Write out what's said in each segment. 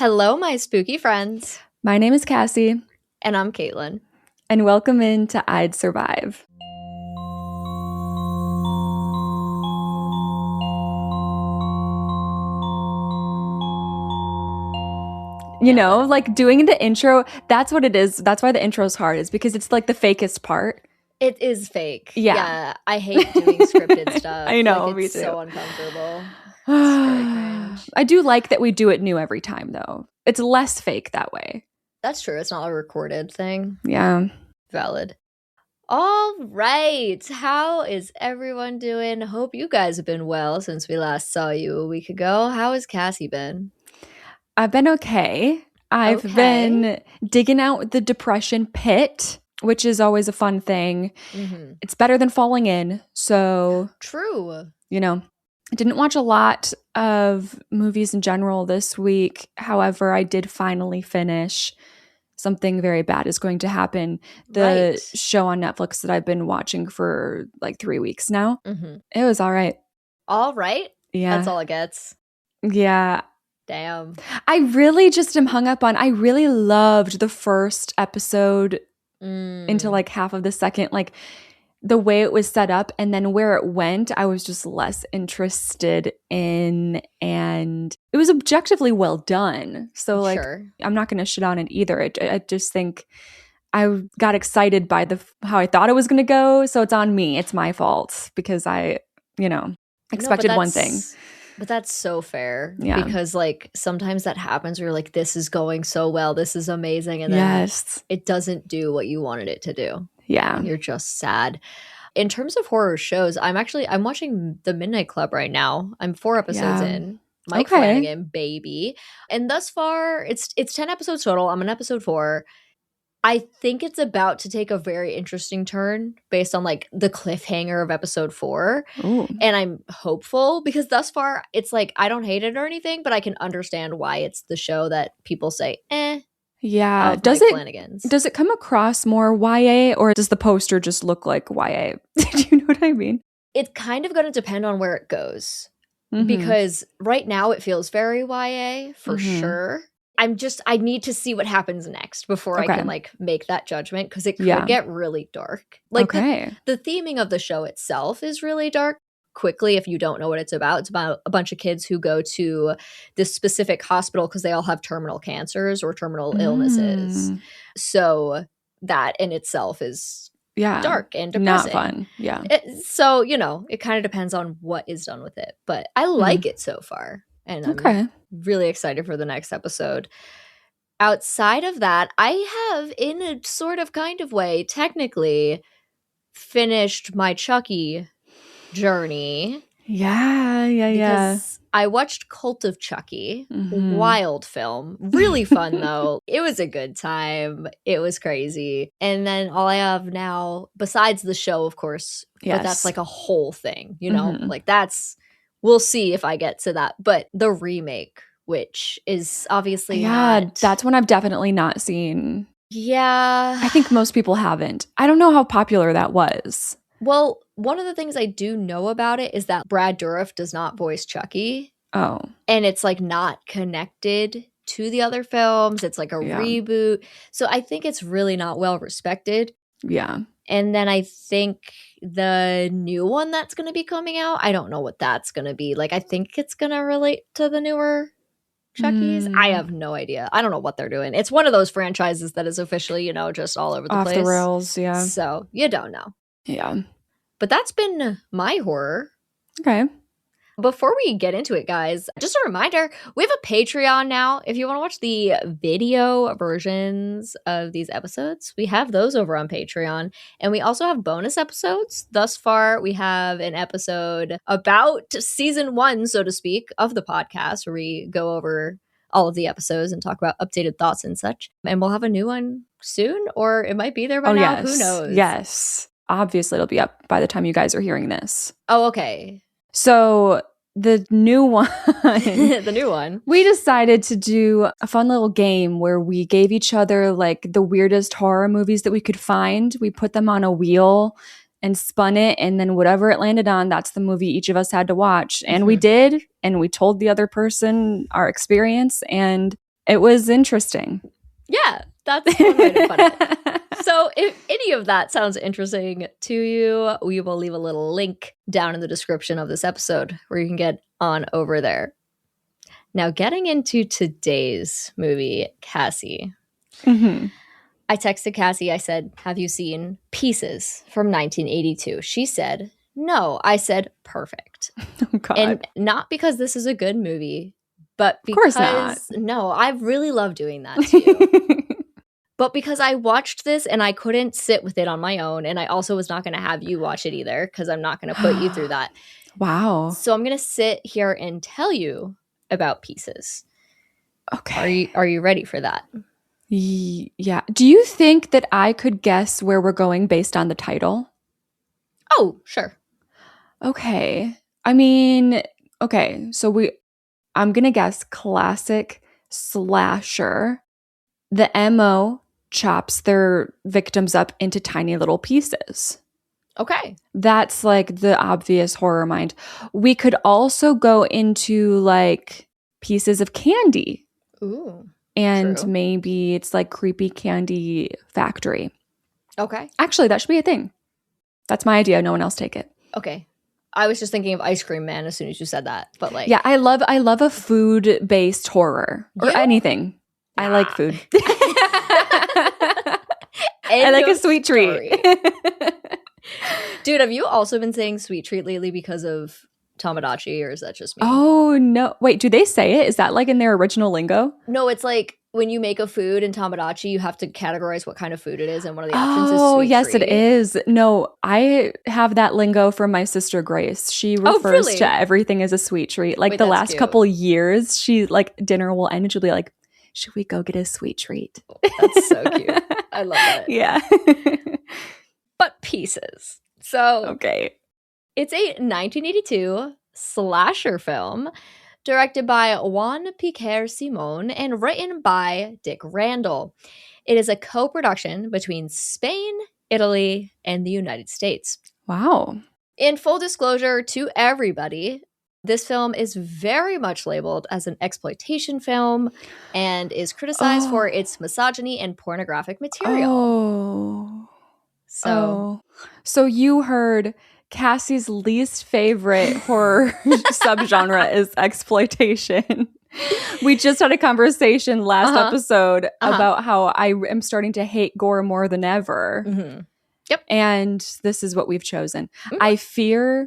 Hello, my spooky friends. My name is Cassie. And I'm Caitlin. And welcome into I'd Survive. You know, like doing the intro, that's what it is. That's why the intro is hard, is because it's like the fakest part. It is fake. Yeah. I hate doing scripted stuff. I know, like, me it's too. so uncomfortable. It's very cringe. I do like that we do it new every time, though. It's less fake that way. That's true. It's not a recorded thing. Yeah. Valid. All right. How is everyone doing? Hope you guys have been well since we last saw you a week ago. How has Cassie been? I've been okay. I've been digging out the depression pit, which is always a fun thing. Mm-hmm. It's better than falling in. So, true. You know, I didn't watch a lot of movies in general this week. However, I did finally finish Something Very Bad Is Going to Happen, the show on Netflix that I've been watching for like 3 weeks now. Mm-hmm. It was all right. All right? Yeah. That's all it gets. Yeah. Damn. I really just am hung up on, I really loved the first episode into like half of the second, like the way it was set up, and then where it went, I was just less interested in, and it was objectively well done. So like, I'm not going to shit on it either. I just think I got excited by how I thought it was going to go. So it's on me. It's my fault because I, expected one thing. But that's so fair. Yeah. Because like sometimes that happens where you're like, this is going so well. This is amazing. And then it doesn't do what you wanted it to do. Yeah. And you're just sad. In terms of horror shows, I'm watching The Midnight Club right now. I'm 4 episodes in. Mike Flanagan, baby. And thus far, it's 10 episodes total. I'm on episode 4. I think it's about to take a very interesting turn based on like the cliffhanger of episode 4. Ooh. And I'm hopeful because thus far it's like I don't hate it or anything, but I can understand why it's the show that people say, Yeah. Does it come across more YA, or does the poster just look like YA? Do you know what I mean? It's kind of going to depend on where it goes. Mm-hmm. Because right now it feels very YA for sure. I need to see what happens next before I can like make that judgment, because it could get really dark. Like the theming of the show itself is really dark. Quickly, if you don't know what it's about a bunch of kids who go to this specific hospital because they all have terminal cancers or terminal illnesses. So that in itself is dark and depressing. Not fun. Yeah. So, it kind of depends on what is done with it. But I like it so far. And I'm really excited for the next episode. Outside of that, I have, in a sort of kind of way, technically finished my Chucky journey. Yeah. Because I watched Cult of Chucky. Wild film. Really fun, though. It was a good time. It was crazy. And then all I have now, besides the show, of course, but that's like a whole thing, like that's... We'll see if I get to that. But the remake, which is obviously that's one I've definitely not seen. Yeah. I think most people haven't. I don't know how popular that was. Well, one of the things I do know about it is that Brad Dourif does not voice Chucky. Oh. And it's like not connected to the other films. It's like a reboot. So I think it's really not well respected. Yeah. And then I think the new one that's going to be coming out, I don't know what that's going to be. Like, I think it's going to relate to the newer Chucky's. I have no idea. I don't know what they're doing. It's one of those franchises that is officially, just all over the place. Off the rails, yeah. So you don't know. Yeah. But that's been my horror. Okay. Before we get into it, guys, just a reminder, we have a Patreon now. If you want to watch the video versions of these episodes, we have those over on Patreon. And we also have bonus episodes. Thus far, we have an episode about season 1, so to speak, of the podcast, where we go over all of the episodes and talk about updated thoughts and such. And we'll have a new one soon, or it might be there by now. Yes. Who knows? Yes. Obviously, it'll be up by the time you guys are hearing this. Oh, okay. So the new one, we decided to do a fun little game where we gave each other like the weirdest horror movies that we could find. We put them on a wheel and spun it, and then whatever it landed on, that's the movie each of us had to watch. And we did, and we told the other person our experience, and It was interesting. Yeah, that's one way to put it. So if any of that sounds interesting to you, we will leave a little link down in the description of this episode where you can get on over there. Now, getting into today's movie, Cassie. Mm-hmm. I texted Cassie. I said, have you seen Pieces from 1982? She said, no. I said, perfect. Oh, God. And not because this is a good movie, but Of because, course not. no, I really love doing that to you. But because I watched this and I couldn't sit with it on my own, and I also was not going to have you watch it either because I'm not going to put you through that. Wow. So I'm going to sit here and tell you about Pieces. Okay. Are you ready for that? Yeah. Do you think that I could guess where we're going based on the title? Oh, sure. Okay. I mean, okay. So I'm going to guess classic slasher. The MO chops their victims up into tiny little pieces. Okay. That's like the obvious horror mind. We could also go into like pieces of candy. Ooh. And true. Maybe it's like creepy candy factory. Okay. Actually, that should be a thing. That's my idea. No one else take it. Okay. I was just thinking of Ice Cream Man as soon as you said that. But like, yeah, I love a food-based horror or anything. I like food. I like a sweet treat. Dude, have you also been saying sweet treat lately because of Tamagotchi, or is that just me? Oh, no. Wait, do they say it? Is that like in their original lingo? No, it's like when you make a food in Tamagotchi, you have to categorize what kind of food it is, and one of the options is sweet Oh, yes, treat. it is. No, I have that lingo from my sister Grace. She refers to everything as a sweet treat. Like the last couple years, she like dinner will end and she'll be like, should we go get a sweet treat? That's so cute. I love it. Yeah. But Pieces. So, okay. It's a 1982 slasher film directed by Juan Piquer Simon and written by Dick Randall. It is a co-production between Spain, Italy, and the United States. Wow. In full disclosure to everybody, this film is very much labeled as an exploitation film and is criticized for its misogyny and pornographic material. So you heard Cassie's least favorite horror subgenre is exploitation. We just had a conversation last episode about how I am starting to hate gore more than ever. Mm-hmm. Yep. And this is what we've chosen. Mm-hmm. I fear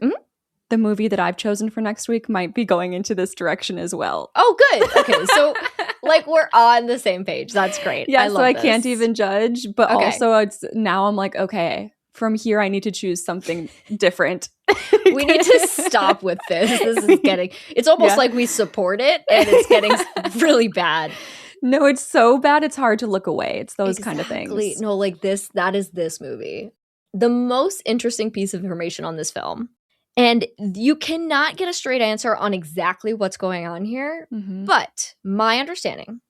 the movie that I've chosen for next week might be going into this direction as well. Oh, good. Okay, so like we're on the same page. That's great. Yeah, so I can't even judge. But also now I'm like, okay, from here I need to choose something different. We need to stop with this. This is getting, it's almost like we support it and it's getting really bad. No, it's so bad it's hard to look away. It's those kind of things. No, like that is this movie. The most interesting piece of information on this film, and you cannot get a straight answer on exactly what's going on here, but my understanding,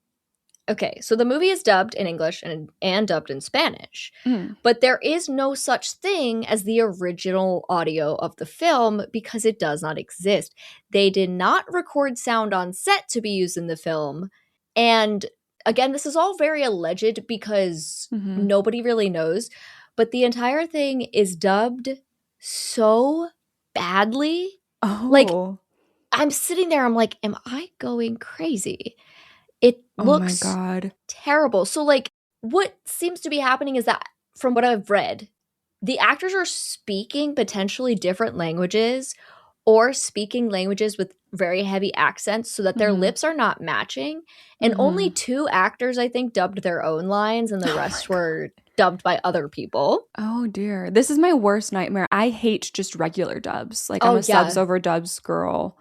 okay, so the movie is dubbed in English and dubbed in Spanish, but there is no such thing as the original audio of the film because it does not exist. They did not record sound on set to be used in the film, and again, this is all very alleged because nobody really knows, but the entire thing is dubbed so badly. Like, I'm sitting there, I'm like, am I going crazy? It looks terrible. So like what seems to be happening is that from what I've read, the actors are speaking potentially different languages or speaking languages with very heavy accents so that their lips are not matching. And only 2 actors, I think, dubbed their own lines and the rest were dubbed by other people. Oh dear. This is my worst nightmare. I hate just regular dubs. Like I'm a subs over dubs girl.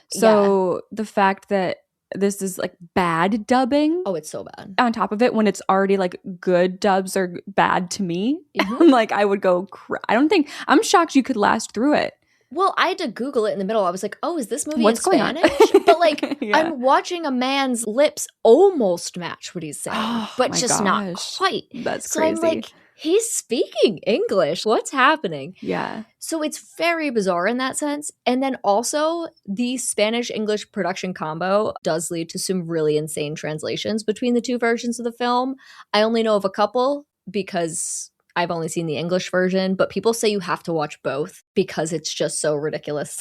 So the fact that this is like bad dubbing. Oh, it's so bad. On top of it, when it's already like good dubs are bad to me. I'm like, I would go, I'm shocked you could last through it. Well, I had to Google it in the middle. I was like, oh, is this movie What's in Spanish? But like, I'm watching a man's lips almost match what he's saying, but just not quite. That's so crazy. I'm like, he's speaking English. What's happening? Yeah. So it's very bizarre in that sense. And then also the Spanish-English production combo does lead to some really insane translations between the two versions of the film. I only know of a couple because I've only seen the English version, but people say you have to watch both because it's just so ridiculous,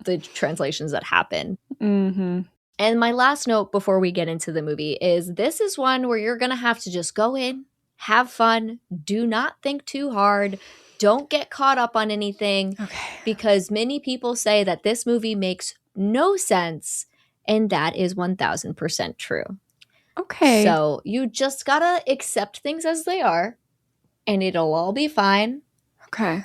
the translations that happen. Mm-hmm. And my last note before we get into the movie is this is one where you're going to have to just go in, have fun, do not think too hard, don't get caught up on anything, because many people say that this movie makes no sense, and that is 1000% true. Okay. So you just got to accept things as they are, and it'll all be fine. Okay.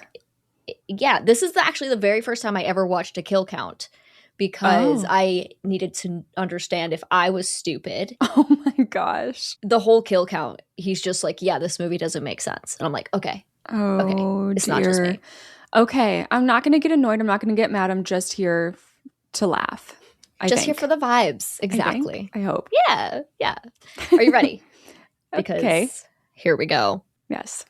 Yeah, this is actually the very first time I ever watched a kill count because I needed to understand if I was stupid. Oh my gosh. The whole kill count, he's just like, yeah, this movie doesn't make sense. And I'm like, okay. Oh, it's dear. not just me. Okay, I'm not going to get annoyed. I'm not going to get mad. I'm just here to laugh. Just here for the vibes. Exactly. I hope. Yeah. Are you ready? Because here we go. Yes.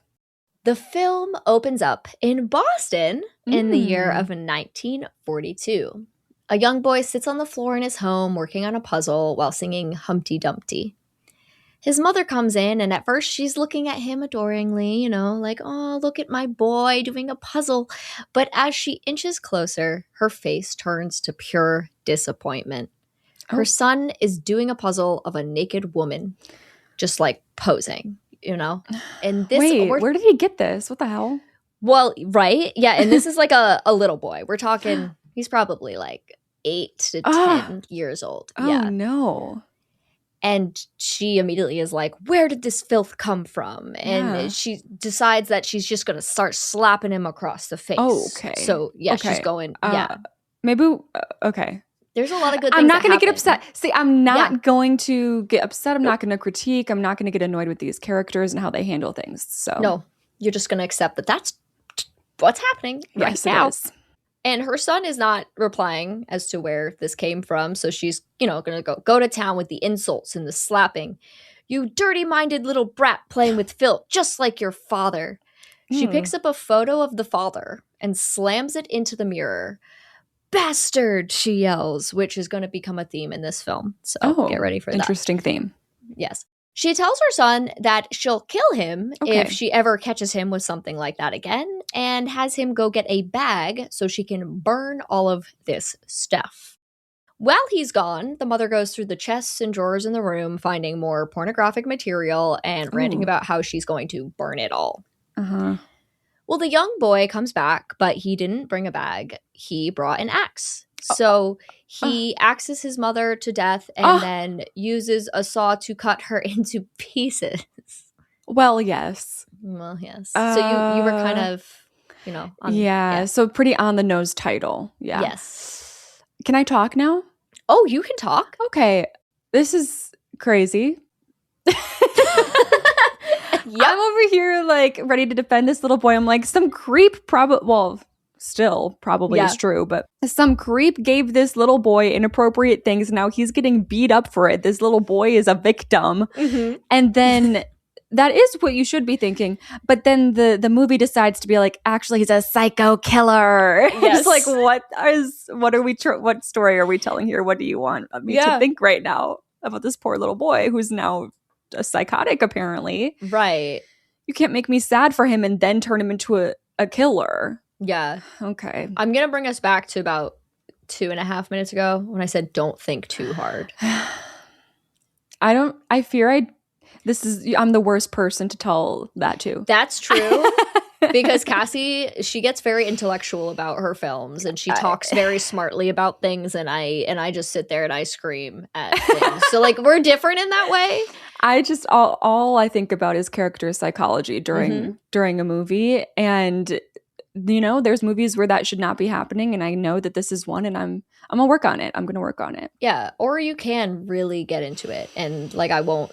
The film opens up in Boston in the year of 1942. A young boy sits on the floor in his home working on a puzzle while singing Humpty Dumpty. His mother comes in, and at first she's looking at him adoringly, like, oh, look at my boy doing a puzzle. But as she inches closer, her face turns to pure disappointment. Her son is doing a puzzle of a naked woman, just like posing, And this, wait, where did he get this? What the hell? Well, right? Yeah, and this is like a little boy. We're talking, he's probably like 8 to 10 years old. Oh, no. And she immediately is like, where did this filth come from? And she decides that she's just going to start slapping him across the face. Oh, okay. So, she's going, Maybe, okay. There's a lot of good things. I'm not going to get upset. See, I'm not going to get upset. I'm Nope. not going to critique. I'm not going to get annoyed with these characters and how they handle things. So no, you're just going to accept that that's what's happening right now. It is. And her son is not replying as to where this came from. So she's, going to go to town with the insults and the slapping. You dirty-minded little brat playing with filth, just like your father. She picks up a photo of the father and slams it into the mirror. Bastard, she yells, which is going to become a theme in this film. So get ready for that. Interesting theme. Yes. She tells her son that she'll kill him if she ever catches him with something like that again, and has him go get a bag so she can burn all of this stuff. While he's gone, the mother goes through the chests and drawers in the room, finding more pornographic material and ranting about how she's going to burn it all. Well, the young boy comes back, but he didn't bring a bag. He brought an axe. So he axes his mother to death and then uses a saw to cut her into pieces. Well, yes. Well, yes. So you were kind of, so pretty on the nose title. Yeah. Yes. Can I talk now? Oh, you can talk. Okay. This is crazy. I'm over here like ready to defend this little boy. I'm like, some creep probably is true, but some creep gave this little boy inappropriate things. Now he's getting beat up for it. This little boy is a victim. And then that is what you should be thinking. But then the movie decides to be like, actually, he's a psycho killer. Yes. It's like, what story are we telling here? What do you want me to think right now about this poor little boy who's now a psychotic, apparently? Right. You can't make me sad for him and then turn him into a killer. Yeah. Okay. I'm going to bring us back to about 2.5 minutes ago when I said don't think too hard. I'm the worst person to tell that to. That's true. Because Cassie, she gets very intellectual about her films and she talks very smartly about things, and I just sit there and I scream at things. So like we're different in that way. I just all I think about is character psychology during a movie, and there's movies where that should not be happening, and I know that this is one, and I'm gonna work on it. I'm gonna work on it. Yeah, or you can really get into it, and like I won't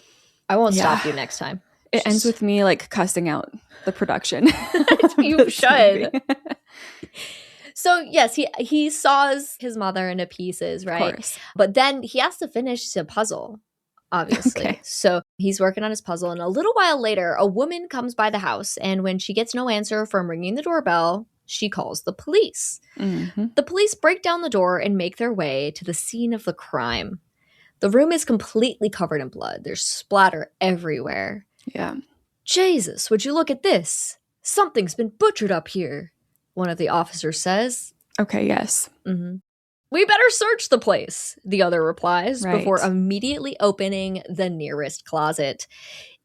stop you next time. It ends with me like cussing out the production. You should. So yes, he saws his mother into pieces, right? Of course. But then he has to finish the puzzle. obviously. Okay. So he's working on his puzzle, and a little while later, a woman comes by the house, and when she gets no answer from ringing the doorbell, she calls the police. Mm-hmm. The police break down the door and make their way to the scene of the crime. The room is completely covered in blood. There's splatter everywhere. Yeah. Jesus, would you look at this? Something's been butchered up here, one of the officers says. Okay, yes. Mm-hmm. We better search the place, the other replies, Right. before immediately opening the nearest closet.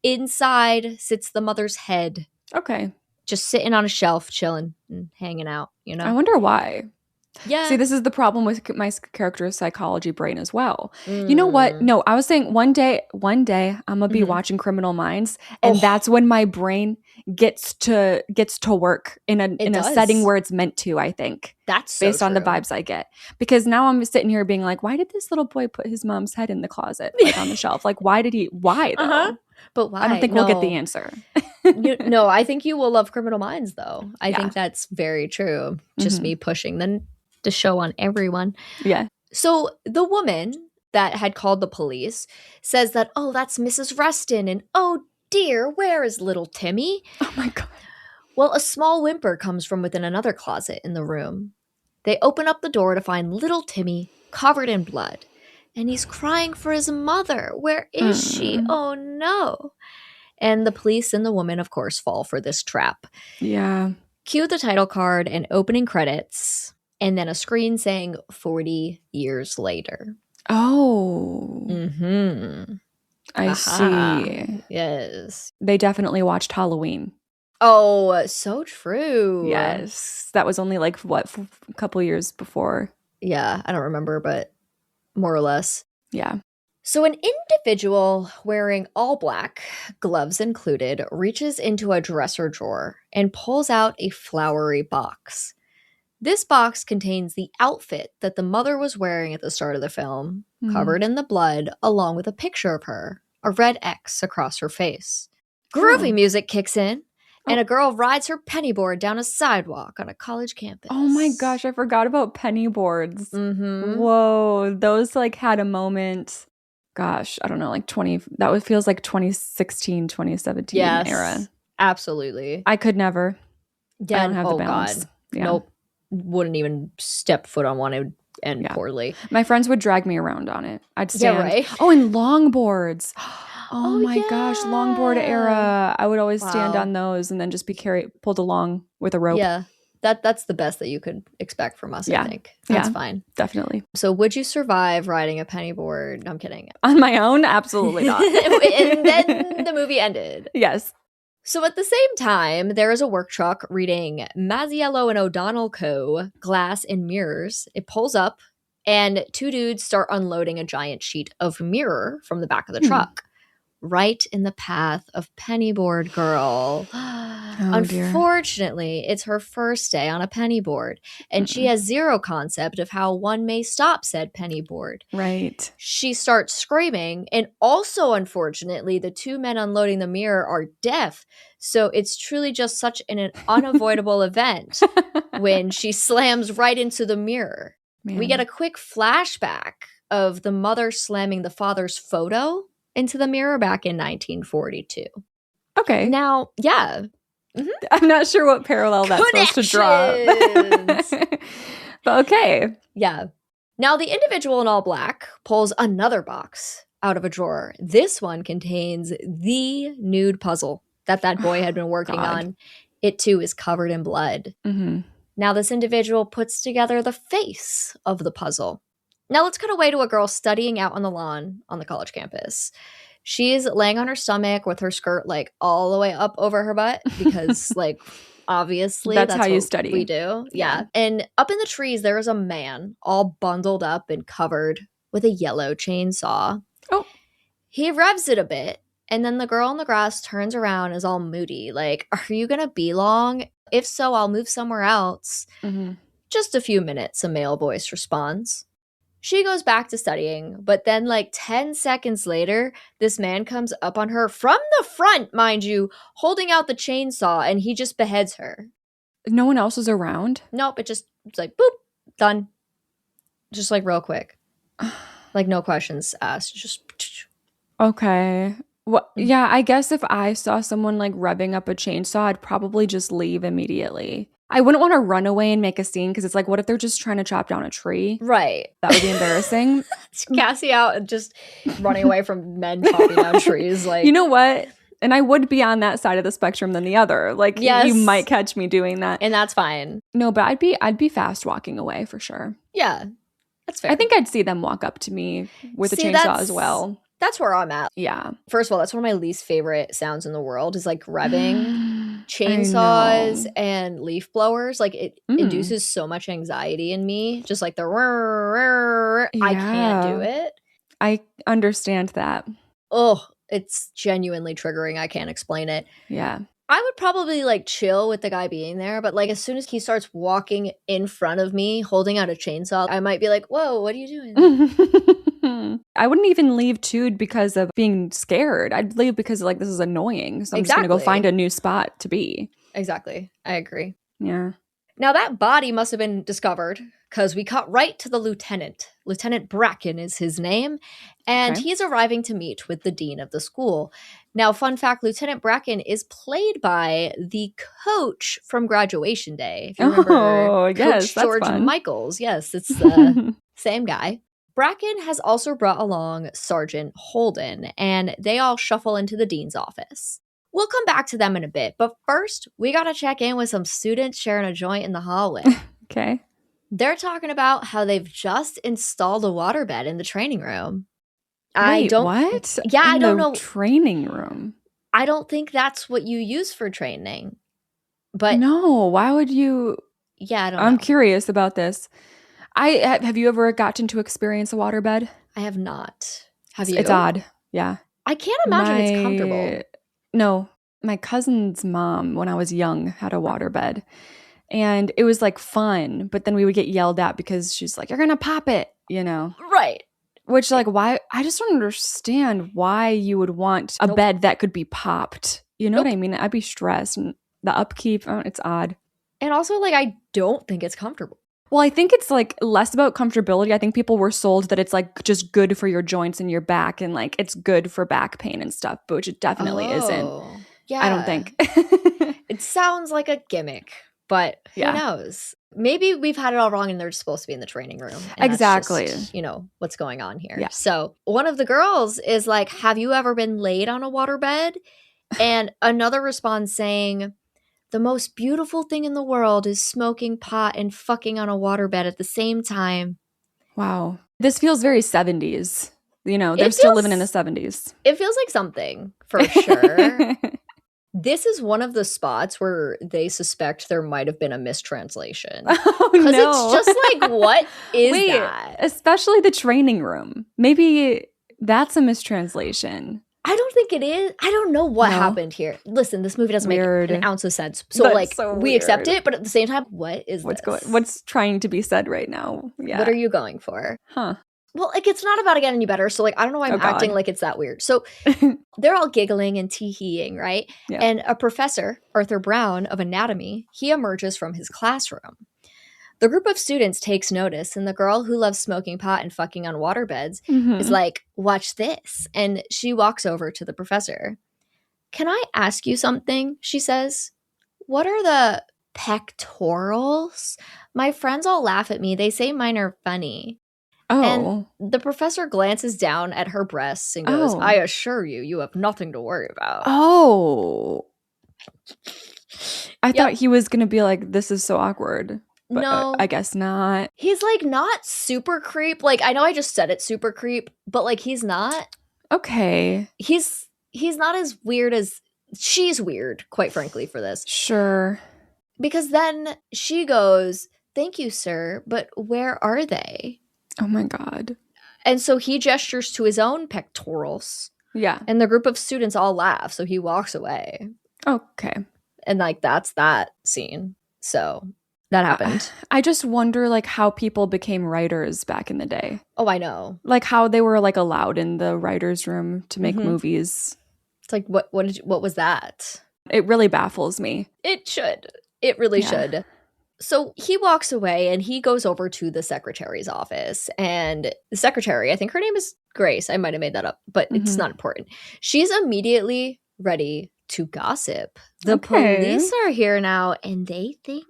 Inside sits the mother's head, Okay. just sitting on a shelf, chilling and hanging out, you know? I wonder why. Yeah. See, this is the problem with my character's psychology brain as well. You know what? No, I was saying one day I'm gonna be watching Criminal Minds, and that's when my brain gets to work in a setting where it's meant to. I think that's based so on the true. vibes I get, because now I'm sitting here being like, why did this little boy put his mom's head in the closet, like on the shelf? Like, why did he? Why though? Uh-huh. But why? I don't think we'll get the answer. No, I think you will love Criminal Minds, though. I think that's very true. Just me pushing the show on everyone. Yeah. So the woman that had called the police says that, oh, that's Mrs. Reston, and oh dear, where is little Timmy? Oh my God. Well, a small whimper comes from within another closet in the room. They open up the door to find little Timmy covered in blood, and he's crying for his mother. Where is she? Oh no. And the police and the woman, of course, fall for this trap. Yeah. Cue the title card and opening credits, and then a screen saying 40 years later. Oh. Mm-hmm. I see. Yes. They definitely watched Halloween. Oh, so true. Yes. That was only like, what, a couple years before? Yeah, I don't remember, but more or less. Yeah. So an individual wearing all black, gloves included, reaches into a dresser drawer and pulls out a flowery box. This box contains the outfit that the mother was wearing at the start of the film, covered in the blood, along with a picture of her, a red X across her face. Groovy music kicks in, and a girl rides her penny board down a sidewalk on a college campus. Oh my gosh, I forgot about penny boards. Mm-hmm. Whoa, those like had a moment. Gosh, I don't know, like feels like 2016, 2017 era. Absolutely. I could never. Yeah, I don't have the balance. God. Yeah. Nope. Wouldn't even step foot on one. It would end poorly. My friends would drag me around on it. I'd stand. Yeah, right? Oh, and longboards. Oh my gosh, longboard era. I would always stand on those and then just be pulled along with a rope. Yeah. That's the best that you could expect from us, I think. That's fine. Definitely. So would you survive riding a penny board? No, I'm kidding. On my own? Absolutely not. And then the movie ended. Yes. So at the same time, there is a work truck reading Mazziello and O'Donnell Co. Glass and Mirrors. It pulls up, and two dudes start unloading a giant sheet of mirror from the back of the truck. Right in the path of Pennyboard Girl. Unfortunately, it's her first day on a penny board, and she has zero concept of how one may stop said penny board. Right. She starts screaming, and also, unfortunately, the two men unloading the mirror are deaf, so it's truly just such an unavoidable event when she slams right into the mirror. Man. We get a quick flashback of the mother slamming the father's photo into the mirror back in 1942. Okay. Now, yeah. Mm-hmm. I'm not sure what parallel that's supposed to draw. But okay. Yeah. Now, the individual in all black pulls another box out of a drawer. This one contains the nude puzzle that boy had been working on. It, too, is covered in blood. Mm-hmm. Now, this individual puts together the face of the puzzle. Now let's cut away to a girl studying out on the lawn on the college campus. She's laying on her stomach with her skirt like all the way up over her butt because like obviously that's how you what study. We do. Yeah. And up in the trees there is a man all bundled up and covered with a yellow chainsaw. Oh. He revs it a bit, and then the girl in the grass turns around and is all moody like, are you gonna be long? If so, I'll move somewhere else. Mm-hmm. Just a few minutes, a male voice responds. She goes back to studying, but then like 10 seconds later, this man comes up on her from the front, mind you, holding out the chainsaw, and he just beheads her. No one else is around? Nope, it's like, boop, done. Just like real quick. Like no questions asked, just... Okay. Well, yeah, I guess if I saw someone like revving up a chainsaw, I'd probably just leave immediately. I wouldn't want to run away and make a scene because it's like, what if they're just trying to chop down a tree? Right. That would be embarrassing. Cassie out and just running away from men chopping down trees. Like, you know what? And I would be on that side of the spectrum than the other. Like, yes. You might catch me doing that. And that's fine. No, but I'd be fast walking away for sure. Yeah, that's fair. I think I'd see them walk up to me with a chainsaw as well. That's where I'm at. Yeah. First of all, that's one of my least favorite sounds in the world is like revving chainsaws and leaf blowers. Like it induces so much anxiety in me. Just like the I can't do it. I understand that. Oh, it's genuinely triggering. I can't explain it. Yeah. I would probably like chill with the guy being there, but like as soon as he starts walking in front of me holding out a chainsaw, I might be like, whoa, what are you doing? I wouldn't even leave too because of being scared. I'd leave because like this is annoying. So I'm just going to go find a new spot to be. Exactly. I agree. Yeah. Now that body must have been discovered because we cut right to the lieutenant. Lieutenant Bracken is his name, and he's arriving to meet with the dean of the school. Now, fun fact, Lieutenant Bracken is played by the coach from Graduation Day. If you remember, Coach George Michaels. Yes, it's the same guy. Bracken has also brought along Sergeant Holden, and they all shuffle into the dean's office. We'll come back to them in a bit, but first, we gotta check in with some students sharing a joint in the hallway. Okay. They're talking about how they've just installed a waterbed in the training room. Wait, what? Yeah, I don't know. Training room. I don't think that's what you use for training. But no, why would you? Yeah, I don't know. I'm curious about this. Have you ever gotten to experience a waterbed? I have not. Have you? It's odd. Yeah. I can't imagine it's comfortable. No, my cousin's mom, when I was young, had a waterbed. And it was like fun, but then we would get yelled at because she's like, you're going to pop it, you know? Right. Which like, why? I just don't understand why you would want a bed that could be popped. You know what I mean? I'd be stressed. And the upkeep, it's odd. And also like, I don't think it's comfortable. Well, I think it's like less about comfortability. I think people were sold that it's like just good for your joints and your back and like it's good for back pain and stuff, but which it definitely isn't. Yeah. I don't think. It sounds like a gimmick, but who knows? Maybe we've had it all wrong and they're supposed to be in the training room. Exactly. That's just, what's going on here. Yeah. So one of the girls is like, have you ever been laid on a waterbed? And another responds saying, the most beautiful thing in the world is smoking pot and fucking on a waterbed at the same time. Wow. This feels very 70s. They're still living in the 70s. It feels like something, for sure. This is one of the spots where they suspect there might have been a mistranslation. Oh, no. Because it's just like, what is that? Especially the training room. Maybe that's a mistranslation. I don't think it is. I don't know what happened here. Listen, this movie doesn't make an ounce of sense. So we accept it, but at the same time, what is this? What's trying to be said right now? Yeah. What are you going for? Huh. Well, like, it's not about to get any better. So, like, I don't know why I'm acting like it's that weird. So they're all giggling and tee-heeing, right? Yeah. And a professor, Arthur Brown of anatomy, he emerges from his classroom. The group of students takes notice, and the girl who loves smoking pot and fucking on waterbeds is like, watch this. And she walks over to the professor. Can I ask you something? She says. What are the pectorals? My friends all laugh at me. They say mine are funny. Oh. And the professor glances down at her breasts and goes, I assure you, you have nothing to worry about. Oh. I thought he was going to be like, this is so awkward. But no. I guess not. He's like not super creep. Like, I know I just said it super creep, but like he's not. Okay. He's not as weird as she's weird, quite frankly, for this. Sure. Because then she goes, thank you, sir, but where are they? Oh my God. And so he gestures to his own pectorals. Yeah. And the group of students all laugh, so he walks away. Okay. And like that's that scene. So that happened. I just wonder like how people became writers back in the day. Oh, I know. Like how they were like allowed in the writer's room to make movies. It's like what was that? It really baffles me. It should. It really should. So he walks away and he goes over to the secretary's office. And the secretary, I think her name is Grace. I might have made that up, but it's not important. She's immediately ready to gossip. The police are here now and they think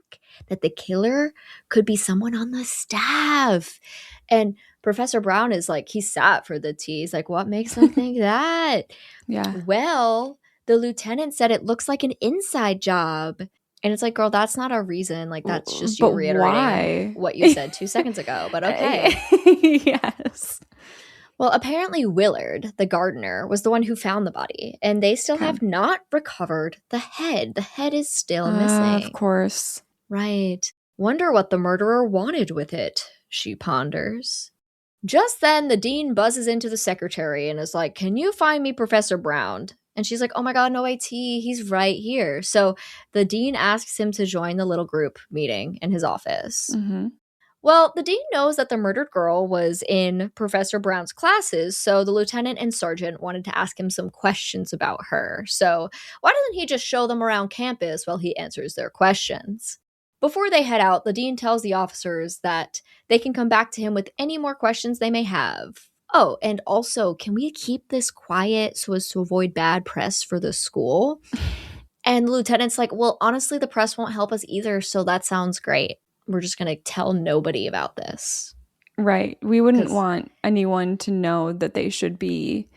that the killer could be someone on the staff. And Professor Brown is like, he's sat for the tea. He's like, what makes them think that? Yeah. Well, the lieutenant said it looks like an inside job. And it's like, girl, that's not a reason. Like, that's just you reiterating what you said 2 seconds ago. But okay. Yes. Well, apparently Willard, the gardener, was the one who found the body. And they still have not recovered the head. The head is still missing. Of course. Right. Wonder what the murderer wanted with it, she ponders. Just then, the dean buzzes into the secretary and is like, can you find me Professor Brown? And she's like, oh my God, no IT, he's right here. So the dean asks him to join the little group meeting in his office. Well, the dean knows that the murdered girl was in Professor Brown's classes, so the lieutenant and sergeant wanted to ask him some questions about her. So why doesn't he just show them around campus while he answers their questions? Before they head out, the dean tells the officers that they can come back to him with any more questions they may have. Oh, and also, can we keep this quiet so as to avoid bad press for the school? And the lieutenant's like, well, honestly, the press won't help us either, so that sounds great. We're just going to tell nobody about this. Right. We wouldn't want anyone to know that they should be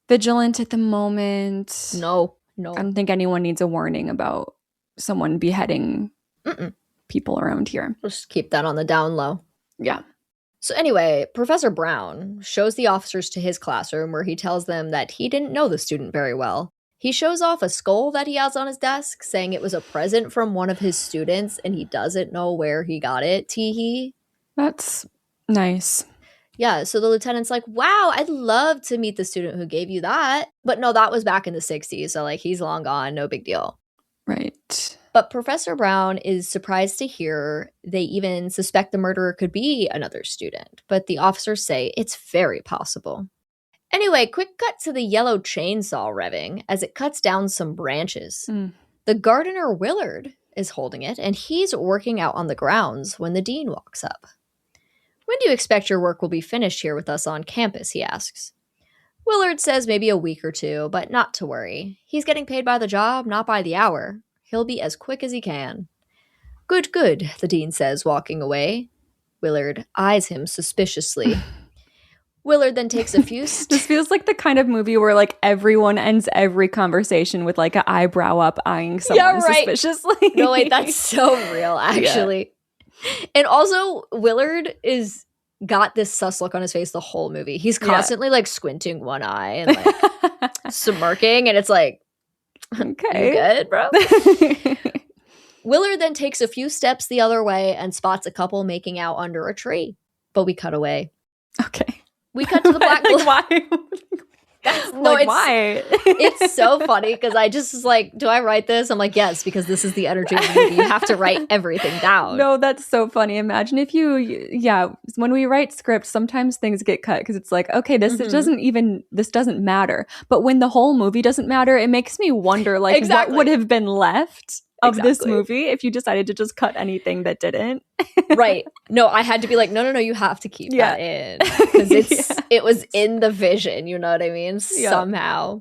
vigilant at the moment. No. I don't think anyone needs a warning about someone beheading people around here. Just keep that on the down low. Yeah. So anyway, Professor Brown shows the officers to his classroom where he tells them that he didn't know the student very well. He shows off a skull that he has on his desk, saying it was a present from one of his students and he doesn't know where he got it, tee-hee. That's nice. Yeah, so the lieutenant's like, wow, I'd love to meet the student who gave you that. But no, that was back in the 60s, so like he's long gone, no big deal. Right. But Professor Brown is surprised to hear they even suspect the murderer could be another student. But the officers say it's very possible. Anyway, quick cut to the yellow chainsaw revving as it cuts down some branches. The gardener Willard is holding it, and he's working out on the grounds when the dean walks up. When do you expect your work will be finished here with us on campus, he asks. Willard says maybe a week or two, but not to worry. He's getting paid by the job, not by the hour. He'll be as quick as he can. Good, good, the dean says, walking away. Willard eyes him suspiciously. Willard then takes a few steps. This feels like the kind of movie where like everyone ends every conversation with like an eyebrow up eyeing someone suspiciously. No, wait, that's so real, actually. Yeah. And also, Willard is got this sus look on his face the whole movie. He's constantly like squinting one eye and like smirking, and it's like, okay, you good, bro? Willard then takes a few steps the other way and spots a couple making out under a tree. But we cut away. Okay. We cut to the black glove. Why? Why? It's so funny because I just was like, do I write this? I'm like, yes, because this is the energy of the movie. You have to write everything down. No, that's so funny. Imagine if when we write scripts, sometimes things get cut because it's like, okay, this doesn't matter. But when the whole movie doesn't matter, it makes me wonder, like, what would have been left of this movie if you decided to just cut anything that didn't. Right. No, I had to be like, no, you have to keep that in. Because it was in the vision, you know what I mean? Somehow.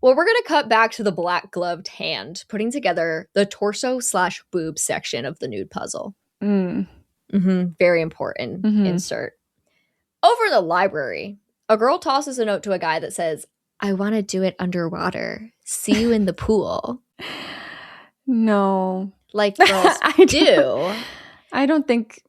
Well, we're going to cut back to the black gloved hand, putting together the torso/boob section of the nude puzzle. Very important insert. Over in the library, a girl tosses a note to a guy that says, I want to do it underwater. See you in the pool. No. Like girls do. I don't think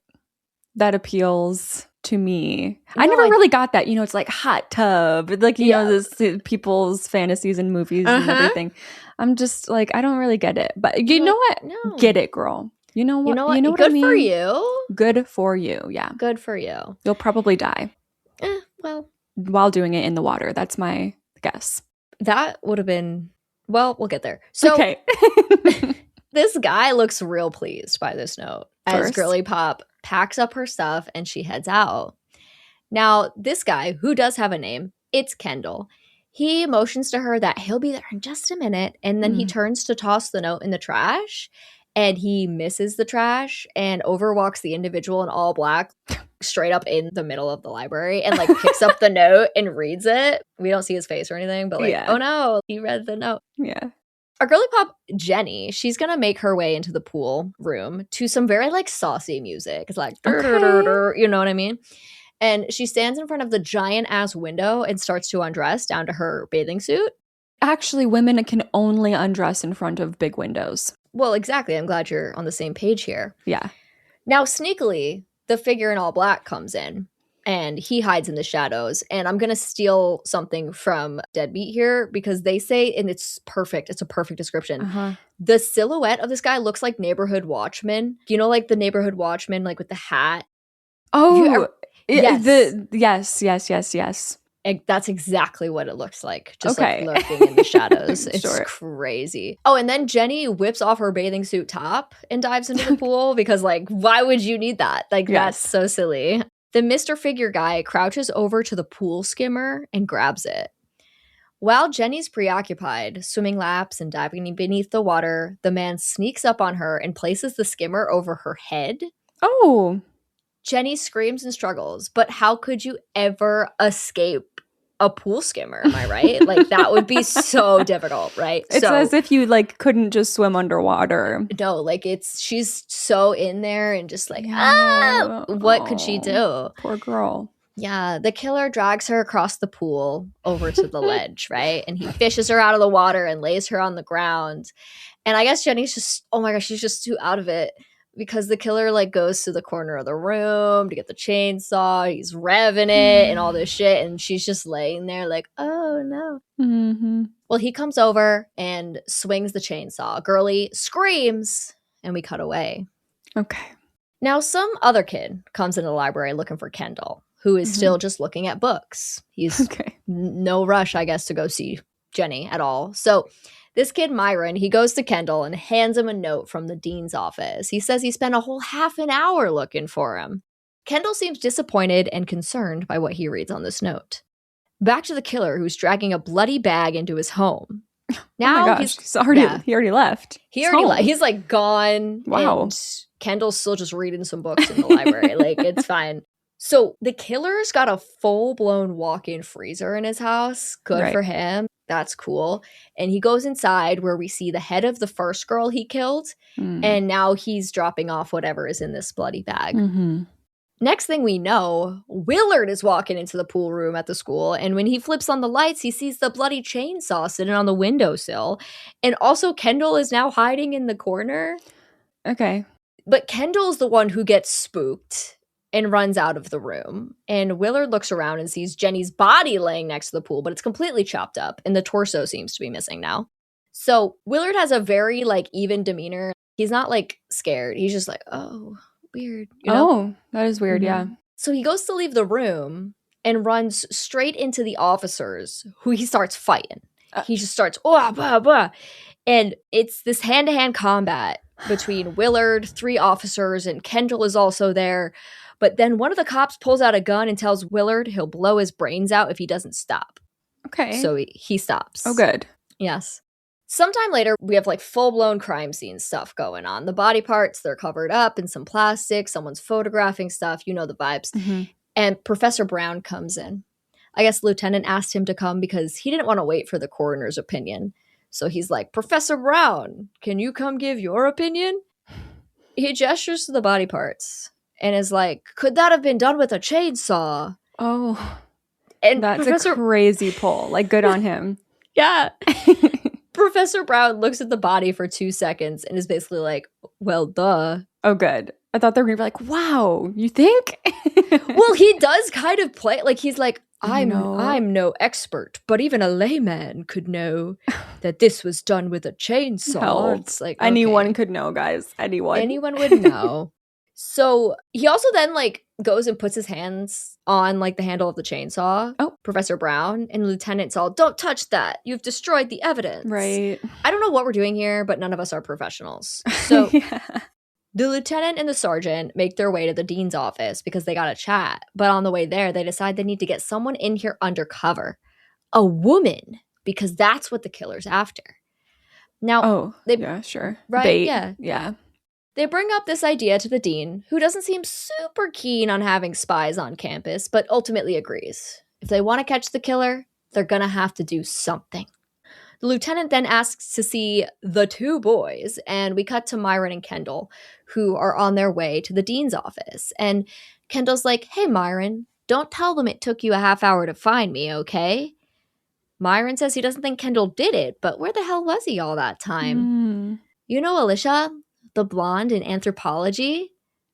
that appeals to me. No, I never really got that. It's like hot tub. Like, you know, this people's fantasies and movies and everything. I'm just like, I don't really get it. But you know what? No. Get it, girl. You know what? You know what I mean? Good for you. Good for you. Yeah. Good for you. You'll probably die. Well. While doing it in the water. That's my guess. That would have been... Well, we'll get there. So, okay. This guy looks real pleased by this note as Girly Pop packs up her stuff and she heads out. Now, this guy, who does have a name, it's Kendall. He motions to her that he'll be there in just a minute, and then he turns to toss the note in the trash. and he misses the trash and overwalks the individual in all black straight up in the middle of the library and like picks up the note and reads it. We don't see his face or anything, but like, oh no, he read the note. Yeah. Our girly pop, Jenny, she's going to make her way into the pool room to some very like saucy music. It's like, you know what I mean? And she stands in front of the giant ass window and starts to undress down to her bathing suit. Actually, women can only undress in front of big windows. Well, exactly. I'm glad you're on the same page here. Yeah. Now, sneakily, the figure in all black comes in and he hides in the shadows. And I'm going to steal something from Deadbeat here because they say, and it's perfect. It's a perfect description. The silhouette of this guy looks like Neighborhood Watchman. You know, like the Neighborhood Watchman, like with the hat. Oh, yes. Yes. That's exactly what it looks like. Just like lurking in the shadows. It's crazy. Oh, and then Jenny whips off her bathing suit top and dives into the pool because like, why would you need that? Like, that's so silly. The Mr. Figure guy crouches over to the pool skimmer and grabs it. While Jenny's preoccupied, swimming laps and diving beneath the water, the man sneaks up on her and places the skimmer over her head. Oh. Jenny screams and struggles, but how could you ever escape a pool skimmer? Am I right? Like, that would be so difficult, right? It's as if you like couldn't just swim underwater. No, like she's so in there and just like, what could she do? Poor girl. Yeah, the killer drags her across the pool over to the ledge, right? And he fishes her out of the water and lays her on the ground. And I guess Jenny's just, oh my gosh, she's just too out of it. Because the killer like goes to the corner of the room to get the chainsaw. He's revving it and all this shit. And she's just laying there like, oh no. Well, he comes over and swings the chainsaw. Girly screams and we cut away. Okay. Now some other kid comes into the library looking for Kendall, who is still just looking at books. He's no rush, I guess, to go see Jenny at all. So this kid, Myron, he goes to Kendall and hands him a note from the dean's office. He says he spent a whole half an hour looking for him. Kendall seems disappointed and concerned by what he reads on this note. Back to the killer, who's dragging a bloody bag into his home. Now oh my gosh, he already left. He's like gone. Wow. And Kendall's still just reading some books in the library. Like, it's fine. So the killer's got a full-blown walk-in freezer in his house. Good for him. That's cool. And he goes inside where we see the head of the first girl he killed. And now he's dropping off whatever is in this bloody bag. Next thing we know, Willard is walking into the pool room at the school. And when he flips on the lights, he sees the bloody chainsaw sitting on the windowsill. And also Kendall is now hiding in the corner. Okay. But Kendall's the one who gets spooked and runs out of the room. And Willard looks around and sees Jenny's body laying next to the pool, but it's completely chopped up and the torso seems to be missing now. So Willard has a very like even demeanor. He's not like scared. He's just like, oh, weird. You know? Oh, that is weird. Yeah. So he goes to leave the room and runs straight into the officers who he starts fighting. He just starts, blah, blah. And it's this hand-to-hand combat between Willard, 3 officers, and Kendall is also there. But then one of the cops pulls out a gun and tells Willard he'll blow his brains out if he doesn't stop. Okay. So he stops. Oh, good. Yes. Sometime later, we have like full-blown crime scene stuff going on. The body parts, they're covered up in some plastic. Someone's photographing stuff. You know the vibes. And Professor Brown comes in. I guess Lieutenant asked him to come because he didn't want to wait for the coroner's opinion. So he's like, Professor Brown, can you come give your opinion? He gestures to the body parts. And is like, could that have been done with a chainsaw? Oh, and that's a crazy pull. Like, good on him. Yeah. Professor Brown looks at the body for 2 seconds and is basically like, well, duh. Oh, good. I thought they were going to be like, wow, you think? Well, he does kind of play. Like, he's like, I'm no expert, but even a layman could know that this was done with a chainsaw. It's like, anyone could know, guys. Anyone would know. So he also then like goes and puts his hands on like the handle of the chainsaw. Professor Brown and Lieutenant's all, don't touch that. You've destroyed the evidence. Right. I don't know what we're doing here, but none of us are professionals. So the lieutenant and the sergeant make their way to the dean's office because they got to chat. But on the way there, they decide they need to get someone in here undercover. A woman, because that's what the killer's after. Now, yeah, sure. Right? Bait. Yeah. Yeah. They bring up this idea to the dean, who doesn't seem super keen on having spies on campus, but ultimately agrees. If they want to catch the killer, they're gonna have to do something. The lieutenant then asks to see the two boys, and we cut to Myron and Kendall, who are on their way to the dean's office. And Kendall's like, hey, Myron, don't tell them it took you a half hour to find me, okay? Myron says he doesn't think Kendall did it, but where the hell was he all that time? You know Alicia, the blonde in anthropology?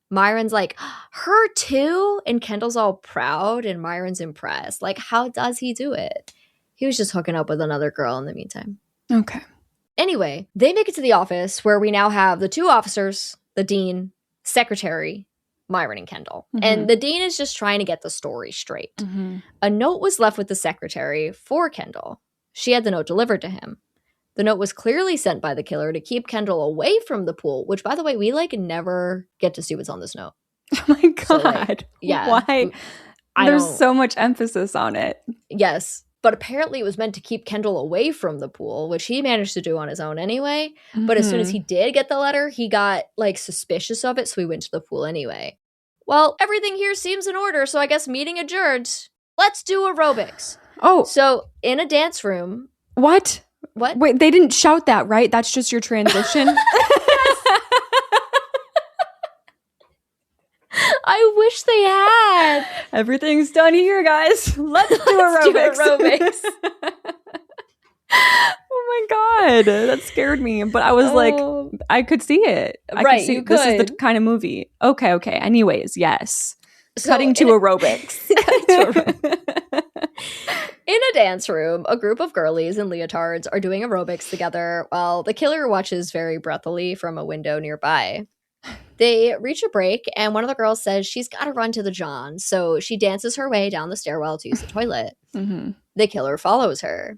Myron's like, her too? And Kendall's all proud, and Myron's impressed. Like, how does he do it? He was just hooking up with another girl in the meantime. Okay. Anyway, they make it to the office where we now have the two officers, the dean, secretary, Myron and Kendall. And the dean is just trying to get the story straight. A note was left with the secretary for Kendall. She had the note delivered to him. The note was clearly sent by the killer to keep Kendall away from the pool, which, by the way, we never get to see what's on this note. Oh my God. So, yeah. Why? There's so much emphasis on it. Yes. But apparently it was meant to keep Kendall away from the pool, which he managed to do on his own anyway. But as soon as he did get the letter, he got suspicious of it, so he went to the pool anyway. Well, everything here seems in order, so I guess meeting adjourned. Let's do aerobics. Oh. So in a dance room. What? What? Wait, they didn't shout that, right? That's just your transition? I wish they had. Everything's done here, guys. Let's do aerobics. Oh my God. That scared me. But I was like, I could see it. I could see this is the kind of movie. Okay. Anyways, yes. Cutting to aerobics. In a dance room, a group of girlies in leotards are doing aerobics together while the killer watches very breathily from a window nearby. They reach a break, and one of the girls says she's got to run to the John, so she dances her way down the stairwell to use the toilet. The killer follows her.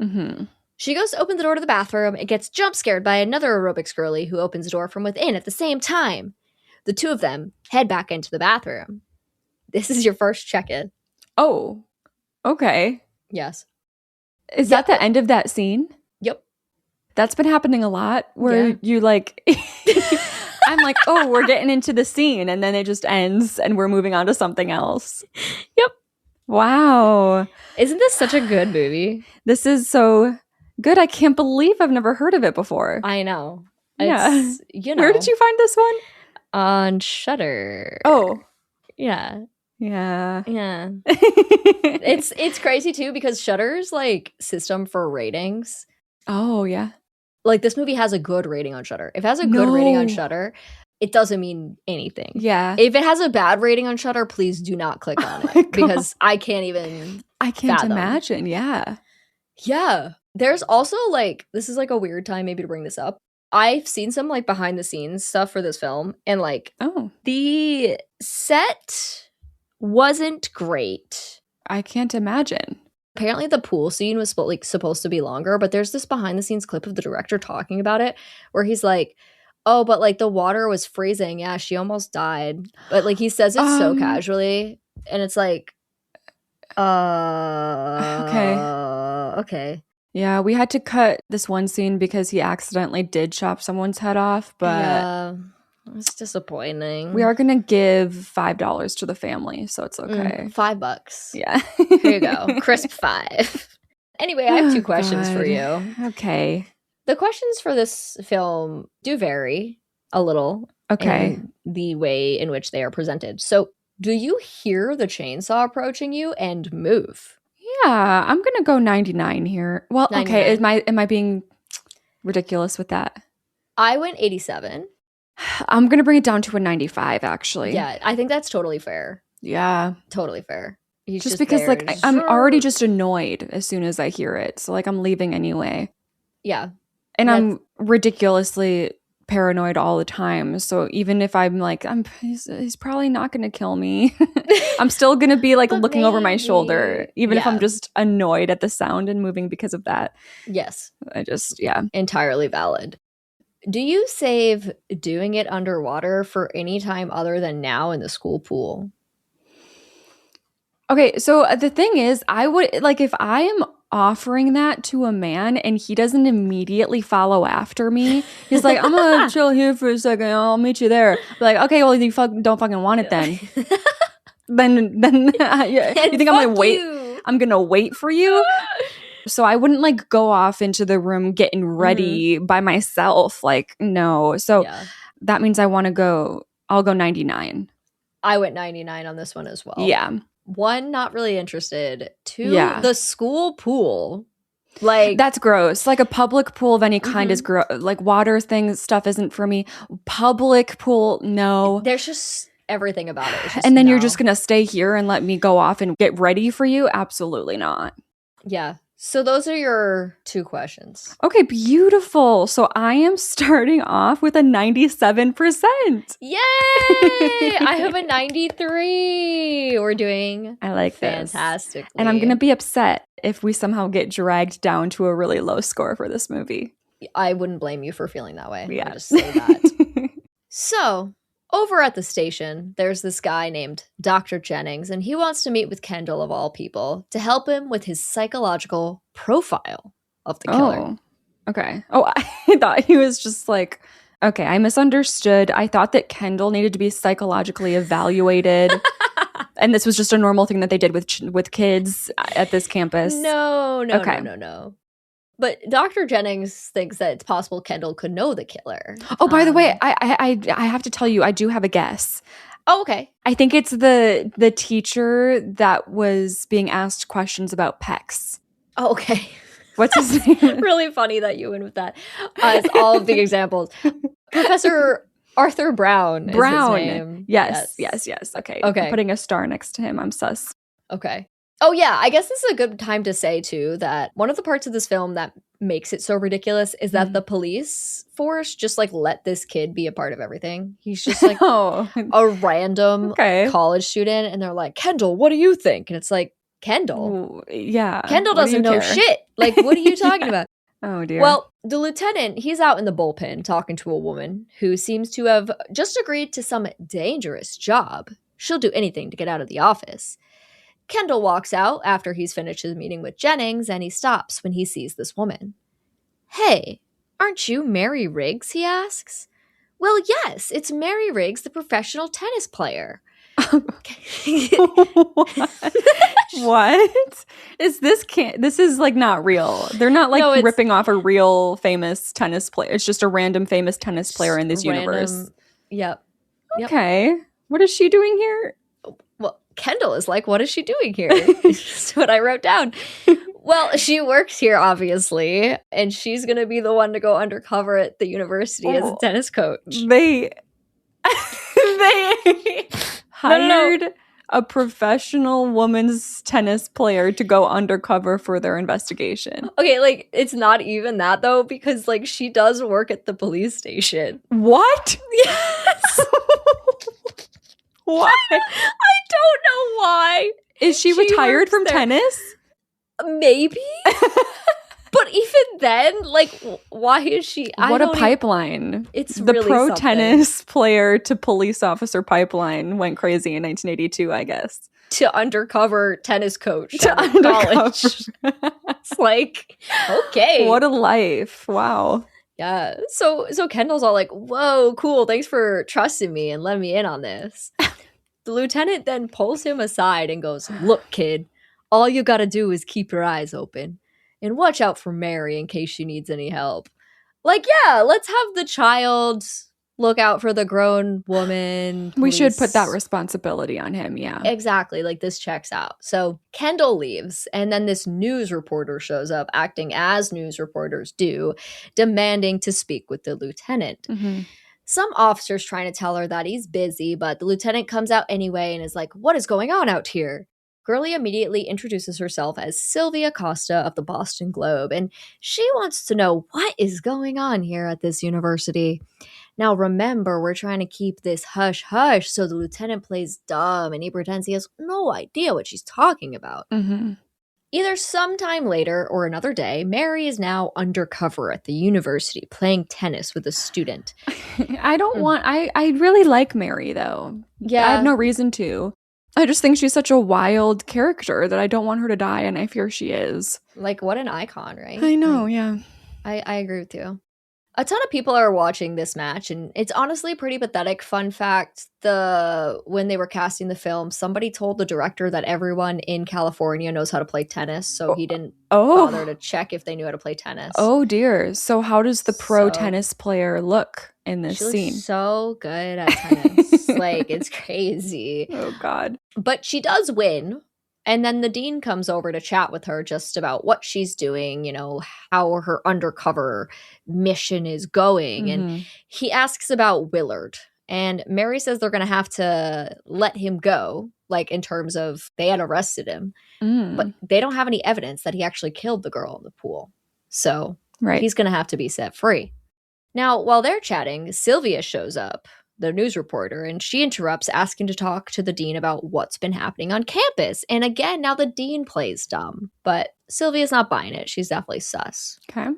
She goes to open the door to the bathroom and gets jump scared by another aerobics girly who opens the door from within at the same time. The two of them head back into the bathroom. This is your first check-in. Oh, okay. Yes. Is that the end of that scene? Yep. That's been happening a lot where you like... I'm like, oh, we're getting into the scene, and then it just ends, and we're moving on to something else. Yep. Wow. Isn't this such a good movie? This is so good. I can't believe I've never heard of it before. I know. Yeah. Where did you find this one? On Shudder. Oh. Yeah. Yeah. It's crazy too because Shudder's system for ratings. Oh, yeah. This movie has a good rating on Shudder. If it has a good rating on Shudder, it doesn't mean anything. Yeah. If it has a bad rating on Shudder, please do not click on it because I can't imagine. Yeah. Yeah. There's also this is a weird time maybe to bring this up. I've seen some behind the scenes stuff for this film and the set wasn't great. I can't imagine. Apparently the pool scene was supposed to be longer, but there's this behind the scenes clip of the director talking about it where he's like, oh, but the water was freezing. Yeah, she almost died. But he says it so casually and it's okay. Yeah, we had to cut this one scene because he accidentally did chop someone's head off, but yeah, it's disappointing. We are going to give $5 to the family, so it's okay. $5. Yeah. Here you go. Crisp 5. Anyway, I have 2 questions for you. Okay. The questions for this film do vary a little. Okay. In the way in which they are presented. So, do you hear the chainsaw approaching you and move? Yeah, I'm going to go 99 here. Well, 99. Okay, am I being ridiculous with that? I went 87. I'm going to bring it down to a 95, actually. Yeah, I think that's totally fair. Yeah. Totally fair. He's just because, I'm already just annoyed as soon as I hear it. So, I'm leaving anyway. Yeah. And I'm ridiculously paranoid all the time. So, even if I'm he's probably not going to kill me. I'm still going to be, looking over my shoulder. Even if I'm just annoyed at the sound and moving because of that. Yes. Yeah. Entirely valid. Do you save doing it underwater for any time other than now in the school pool? Okay, so the thing is, I would if I am offering that to a man and he doesn't immediately follow after me. He's like, I'm gonna chill here for a second. I'll meet you there. Be like, okay, well, you don't fucking want it then. then you think I'm gonna wait? I'm gonna wait for you. So I wouldn't like go off into the room getting ready by myself. Like, no. So that means I'll go 99. I went 99 on this one as well. Yeah. 1, not really interested. 2, the school pool. Like, that's gross. Like a public pool of any kind is gross. Like water stuff isn't for me. Public pool, no. There's just everything about it. And then you're just going to stay here and let me go off and get ready for you? Absolutely not. Yeah. So those are your 2 questions. Okay, beautiful. So I am starting off with a 97%. Yay! I have a 93. We're doing I like fantastically. This. And I'm going to be upset if we somehow get dragged down to a really low score for this movie. I wouldn't blame you for feeling that way. Yeah. I'll just say that. So, over at the station, there's this guy named Dr. Jennings, and he wants to meet with Kendall, of all people, to help him with his psychological profile of the killer. Oh, okay. Oh, I thought he was just like, okay, I misunderstood. I thought that Kendall needed to be psychologically evaluated. And this was just a normal thing that they did with kids at this campus. No. But Dr. Jennings thinks that it's possible Kendall could know the killer. Oh, by the way, I have to tell you, I do have a guess. Oh, okay. I think it's the teacher that was being asked questions about pecs. Oh, okay. What's his name? Really funny that you went with that. It's all of the examples. Professor Arthur Brown is his name. Yes. Okay. I'm putting a star next to him. I'm sus. Okay. Oh, yeah. I guess this is a good time to say, too, that one of the parts of this film that makes it so ridiculous is that the police force just, like, let this kid be a part of everything. He's just, like, a random college student. And they're like, Kendall, what do you think? And it's like, Kendall? Ooh, yeah. Kendall doesn't know shit. Like, what are you talking about? Oh, dear. Well, the lieutenant, he's out in the bullpen talking to a woman who seems to have just agreed to some dangerous job. She'll do anything to get out of the office. Kendall walks out after he's finished his meeting with Jennings, and he stops when he sees this woman. Hey, aren't you Mary Riggs, he asks. Well, yes, it's Mary Riggs, the professional tennis player. What? Is this this is like not real. They're not like ripping off a real famous tennis player. It's just a random famous tennis player in this universe. Yep. Okay. What is she doing here? Well, Kendall is like, what is she doing here? It's just what I wrote down. Well, she works here, obviously, and she's going to be the one to go undercover at the university as a tennis coach. They hired a professional woman's tennis player to go undercover for their investigation. Okay, like, it's not even that, though, because, like, she does work at the police station. What? Yes! Why? I don't know why. Is she retired from tennis? Maybe. But even then, like, why is she? What a pipeline. It's the really pro something. Tennis player to police officer pipeline went crazy in 1982, I guess. To undercover tennis coach to college. It's like, okay. What a life. Wow. Yeah. So Kendall's all like, whoa, cool. Thanks for trusting me and letting me in on this. The lieutenant then pulls him aside and goes, look, kid, all you got to do is keep your eyes open and watch out for Mary in case she needs any help. Like, yeah, let's have the child look out for the grown woman. We should put that responsibility on him, yeah. Exactly, like this checks out. So Kendall leaves, and then this news reporter shows up, acting as news reporters do, demanding to speak with the lieutenant. Mm-hmm. Some officer's trying to tell her that he's busy, but the lieutenant comes out anyway and is like, what is going on out here? Girlie immediately introduces herself as Sylvia Costa of the Boston Globe, and she wants to know what is going on here at this university. Now, remember, we're trying to keep this hush-hush, so the lieutenant plays dumb, and he pretends he has no idea what she's talking about. Mm-hmm. Either sometime later or another day, Mary is now undercover at the university, playing tennis with a student. I really like Mary, though. Yeah. I have no reason to. I just think she's such a wild character that I don't want her to die, and I fear she is. Like, what an icon, right? I know, yeah. I agree with you. A ton of people are watching this match, and it's honestly pretty pathetic. Fun fact, when they were casting the film, somebody told the director that everyone in California knows how to play tennis, so he didn't bother to check if they knew how to play tennis. Oh, dear. So how does the pro tennis player look in this scene? Looks so good at tennis. Like, it's crazy. Oh, God. But she does win. And then the dean comes over to chat with her just about what she's doing, you know, how her undercover mission is going. And he asks about Willard. And Mary says they're going to have to let him go, like in terms of they had arrested him. But they don't have any evidence that he actually killed the girl in the pool. So he's going to have to be set free. Now, while they're chatting, Sylvia shows up, the news reporter, and she interrupts, asking to talk to the dean about what's been happening on campus. And again, now the dean plays dumb, but Sylvia's not buying it. She's definitely sus. Okay.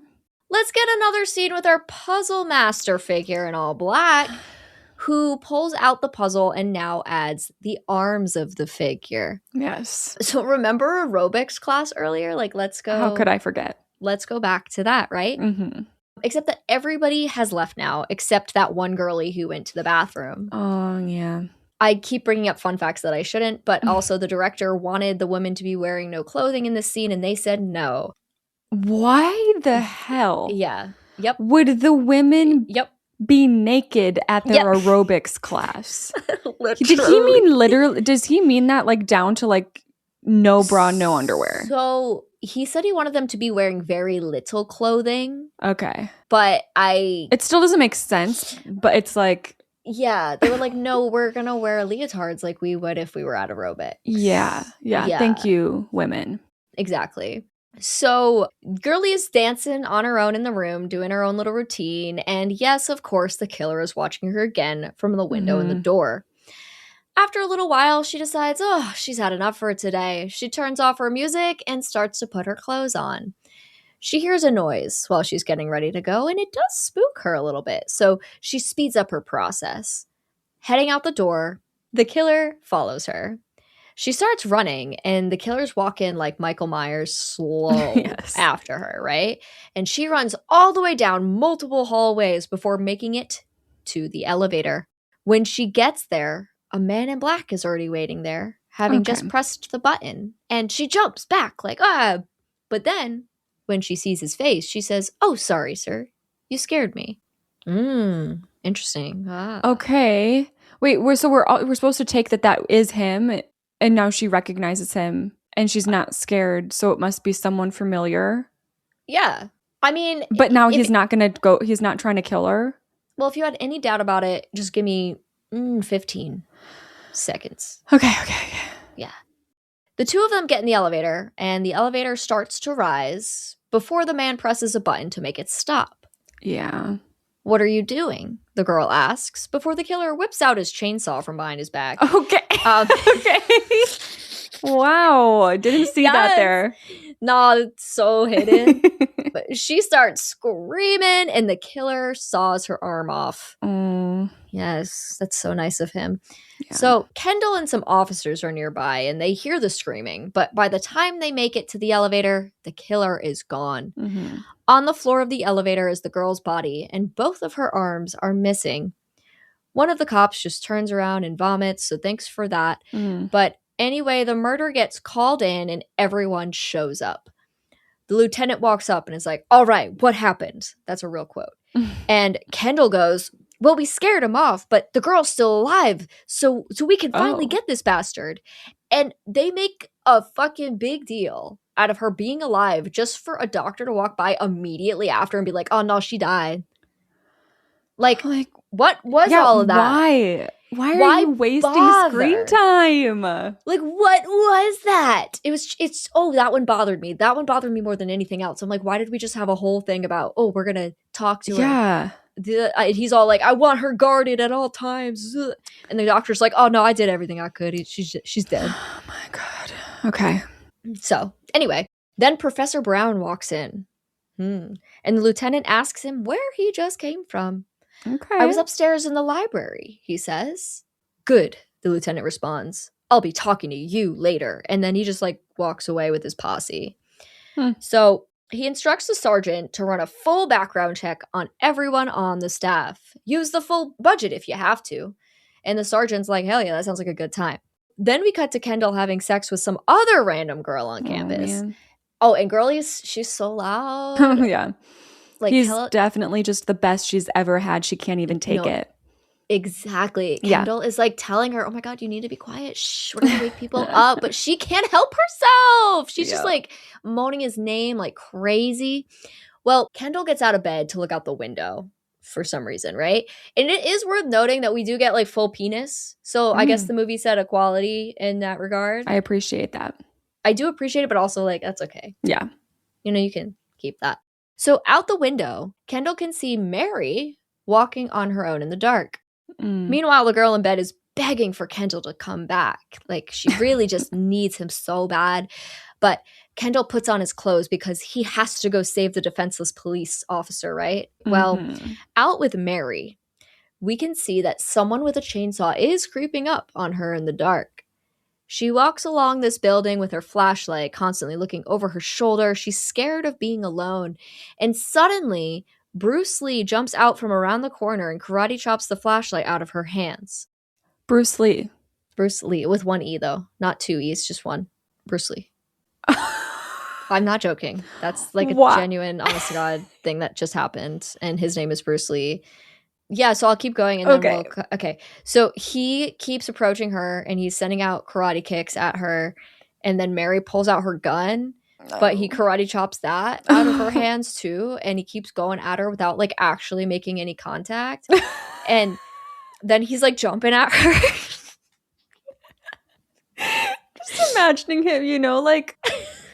Let's get another scene with our puzzle master figure in all black, who pulls out the puzzle and now adds the arms of the figure. Yes. So remember aerobics class earlier? Like, let's go. How could I forget? Let's go back to that, right? Except that everybody has left now, except that one girlie who went to the bathroom. Oh, yeah. I keep bringing up fun facts that I shouldn't, but also the director wanted the women to be wearing no clothing in this scene, and they said no. Why the hell? Yeah. Yep. Would the women be naked at their aerobics class? Did he mean literally? Does he mean that like down to like no bra, no underwear? So he said he wanted them to be wearing very little clothing. Okay. But it still doesn't make sense, but it's like. Yeah. They were like, no, we're going to wear leotards like we would if we were at aerobics. Yeah. Thank you, women. Exactly. So girlie is dancing on her own in the room, doing her own little routine. And yes, of course, the killer is watching her again from the window in the door. After a little while, she decides, she's had enough for today. She turns off her music and starts to put her clothes on. She hears a noise while she's getting ready to go, and it does spook her a little bit. So she speeds up her process. Heading out the door, the killer follows her. She starts running, and the killers walk in like Michael Myers slow after her, right? And she runs all the way down multiple hallways before making it to the elevator. When she gets there, a man in black is already waiting there, having just pressed the button. And she jumps back like, But then, when she sees his face, she says, "Oh, sorry, sir. You scared me." Interesting. Okay. Wait, we're supposed to take that is him, and now she recognizes him, and she's not scared, so it must be someone familiar. Yeah. I mean... But now he's not going to go... He's not trying to kill her? Well, if you had any doubt about it, just give me 15 seconds. Okay. Yeah. The two of them get in the elevator, and the elevator starts to rise before the man presses a button to make it stop. Yeah. "What are you doing?" the girl asks, before the killer whips out his chainsaw from behind his back. Okay. Okay. Wow. Didn't see that there. Nah, it's so hidden. But she starts screaming, and the killer saws her arm off. Yes, that's so nice of him. Yeah. So Kendall and some officers are nearby, and they hear the screaming. But by the time they make it to the elevator, the killer is gone. On the floor of the elevator is the girl's body, and both of her arms are missing. One of the cops just turns around and vomits, so thanks for that. But anyway, the murder gets called in, and everyone shows up. The lieutenant walks up and is like, "All right, what happened?" That's a real quote. And Kendall goes, "Well, we scared him off, but the girl's still alive, so we can finally get this bastard." And they make a fucking big deal out of her being alive just for a doctor to walk by immediately after and be like, "Oh, no, she died." Like what was all of that? Why? Why are you wasting screen time? Like, what was that? That one bothered me. That one bothered me more than anything else. I'm like, why did we just have a whole thing about, we're going to talk to her? He's all like, "I want her guarded at all times." And the doctor's like, "Oh, no, I did everything I could. She's dead." Oh, my God. Okay. So, anyway, then Professor Brown walks in. And the lieutenant asks him where he just came from. Okay. "I was upstairs in the library," he says. "Good," the lieutenant responds. I'll be talking to you later. And then he just like walks away with his posse. So he instructs the sergeant to run a full background check on everyone on the staff. Use the full budget if you have to. And the sergeant's like, hell yeah, that sounds like a good time. Then we cut to Kendall having sex with some other random girl on campus. Man. Oh, and girlie's, she's so loud. Oh, yeah. Like, he's definitely just the best she's ever had. She can't even take it. Exactly. Kendall is like telling her, oh my God, you need to be quiet. Shh, we're going to wake people up. But she can't help herself. She's just like moaning his name like crazy. Well, Kendall gets out of bed to look out the window for some reason, right? And it is worth noting that we do get like full penis. So I guess the movie said equality in that regard. I appreciate that. I do appreciate it, but also like, that's okay. Yeah. You know, you can keep that. So out the window, Kendall can see Mary walking on her own in the dark. Meanwhile, the girl in bed is begging for Kendall to come back. Like, she really just needs him so bad. But Kendall puts on his clothes because he has to go save the defenseless police officer, right? Well, out with Mary, we can see that someone with a chainsaw is creeping up on her in the dark. She walks along this building with her flashlight, constantly looking over her shoulder. She's scared of being alone. And suddenly, Bruce Lee jumps out from around the corner and karate chops the flashlight out of her hands. Bruce Lee. Bruce Lee, with one E though. Not two E's, just one. Bruce Lee. I'm not joking. That's like a genuine, honest to God thing that just happened. And his name is Bruce Lee. Yeah, so I'll keep going. And then okay. So he keeps approaching her and he's sending out karate kicks at her. And then Mary pulls out her gun. But he karate chops that out of her hands too. And he keeps going at her without like actually making any contact. And then he's like jumping at her. Just imagining him, you know, like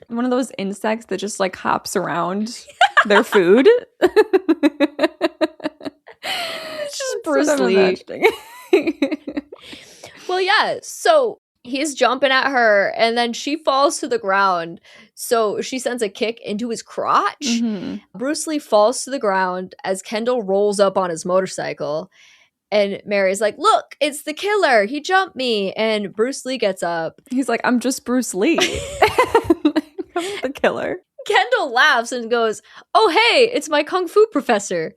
one of those insects that just like hops around their food. It's just Bruce Lee. Well, yeah. So he's jumping at her and then she falls to the ground. So she sends a kick into his crotch. Bruce Lee falls to the ground as Kendall rolls up on his motorcycle. And Mary's like, look, it's the killer. He jumped me. And Bruce Lee gets up. He's like, I'm just Bruce Lee. I'm the killer. Kendall laughs and goes, oh, hey, it's my Kung Fu professor.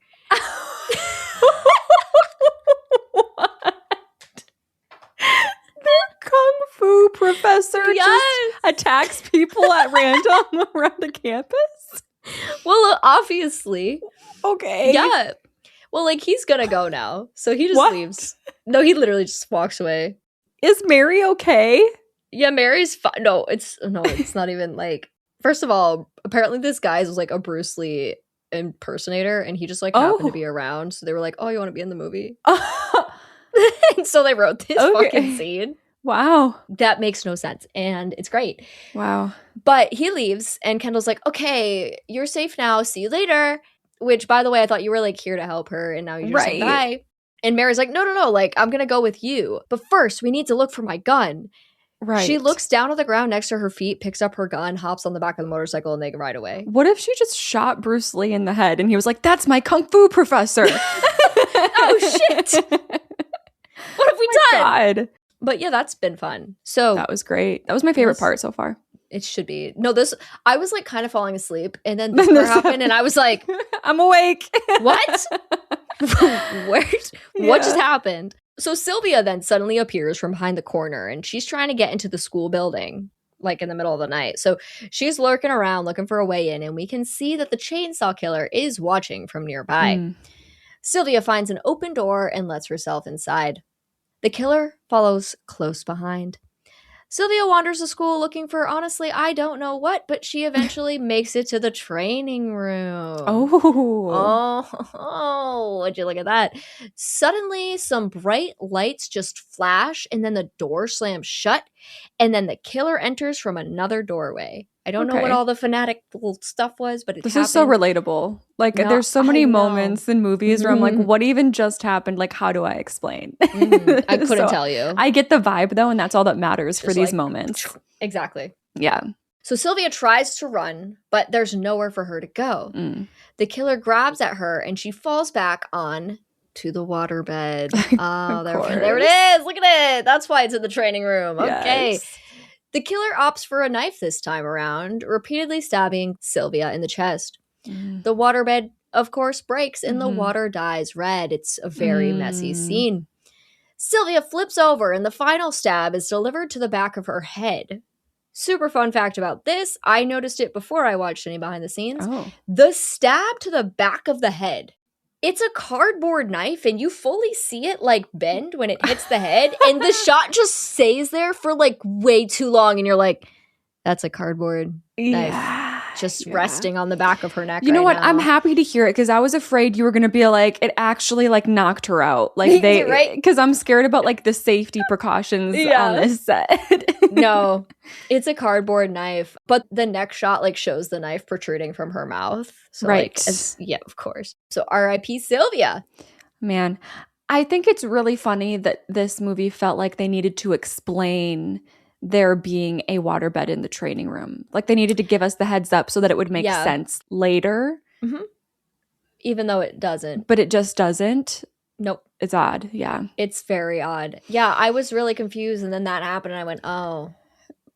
Kung Fu professor just attacks people at random around the campus? Well, obviously. Okay. Yeah. Well, like, he's gonna go now. So he just leaves. No, he literally just walks away. Is Mary okay? Yeah, Mary's fine. No, it's not even like, first of all, apparently this guy was like a Bruce Lee impersonator and he just like happened to be around. So they were like, oh, you want to be in the movie? And so they wrote this fucking scene. Wow. That makes no sense. And it's great. Wow. But he leaves and Kendall's like, okay, you're safe now. See you later. Which, by the way, I thought you were like here to help her and now you're just saying bye. And Mary's like, no, like, I'm going to go with you. But first, we need to look for my gun. Right. She looks down on the ground next to her feet, picks up her gun, hops on the back of the motorcycle, and they ride away. What if she just shot Bruce Lee in the head and he was like, that's my Kung Fu professor? Oh, shit. What have we done? God. But yeah, that's been fun. So that was great. That was my favorite part so far. It should be. No, I was like kind of falling asleep and then this part happened and I was like, I'm awake. What? What just happened? So Sylvia then suddenly appears from behind the corner and she's trying to get into the school building like in the middle of the night. So she's lurking around looking for a way in and we can see that the chainsaw killer is watching from nearby. Sylvia finds an open door and lets herself inside. The killer follows close behind. Sylvia wanders to school looking for, honestly, I don't know what, but she eventually makes it to the training room. Oh, would you look at that? Suddenly, some bright lights just flash, and then the door slams shut, and then the killer enters from another doorway. I don't know what all the fanatic stuff was, but this is so relatable. Like, there's so many moments in movies where I'm like, what even just happened? Like, how do I explain? I couldn't tell you. I get the vibe, though, and that's all that matters for these moments. Exactly. Yeah. So Sylvia tries to run, but there's nowhere for her to go. The killer grabs at her, and she falls back on to the waterbed. Oh, Of there it course. is. Look at it. That's why it's in the training room. Okay. Yes. The killer opts for a knife this time around, repeatedly stabbing Sylvia in the chest. The waterbed, of course, breaks and the water dyes red. It's a very messy scene. Sylvia flips over and the final stab is delivered to the back of her head. Super fun fact about this, I noticed it before I watched any behind the scenes. Oh. The stab to the back of the head, it's a cardboard knife and you fully see it like bend when it hits the head and the shot just stays there for like way too long and you're like, that's a cardboard knife just resting on the back of her neck. You know what? now. I'm happy to hear it because I was afraid you were going to be like, it actually like knocked her out. Like they, Right? Because I'm scared about like the safety precautions on this set. No, it's a cardboard knife, but the next shot like shows the knife protruding from her mouth. So Right. Yeah, of course. So R.I.P. Sylvia. Man, I think it's really funny that this movie felt like they needed to explain there being a waterbed in the training room. Like they needed to give us the heads up so that it would make sense later. Even though it doesn't. But it just doesn't. Nope. It's odd. Yeah. It's very odd. Yeah, I was really confused and then that happened and I went, oh.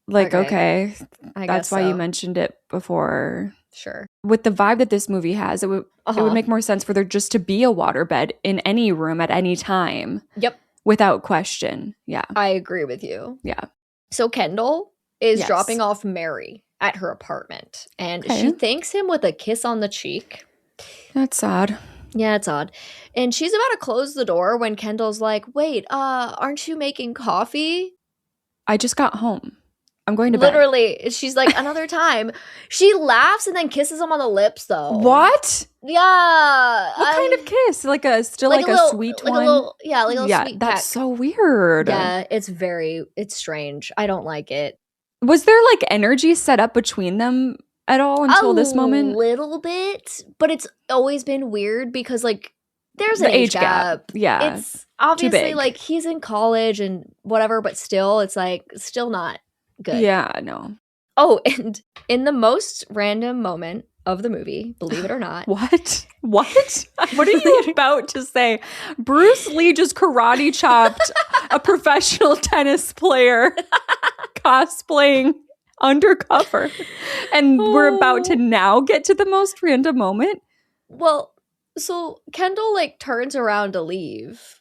Like, okay. I That's guess why so. you mentioned it before. Sure. With the vibe that this movie has, it would make more sense for there just to be a waterbed in any room at any time. Yep. Without question. Yeah. I agree with you. Yeah. So Kendall is dropping off Mary at her apartment and she thanks him with a kiss on the cheek. That's odd. Yeah, it's odd. And she's about to close the door when Kendall's like, wait, aren't you making coffee? I just got home. I'm going to bed. Literally, she's like, another time. She laughs and then kisses him on the lips, though. What? Yeah. What kind of kiss? Like a sweet one? Like a little sweet that's peck. so weird. Yeah, it's strange. I don't like it. Was there like energy set up between them at all until this moment? A little bit, but it's always been weird because like there's an age gap. Yeah. It's obviously like he's in college and whatever, but still, it's like still not good. Yeah, no. Oh, and in the most random moment of the movie, believe it or not. What? What are you about to say? Bruce Lee just karate chopped a professional tennis player cosplaying undercover. And we're about to now get to the most random moment. Well, so Kendall like turns around to leave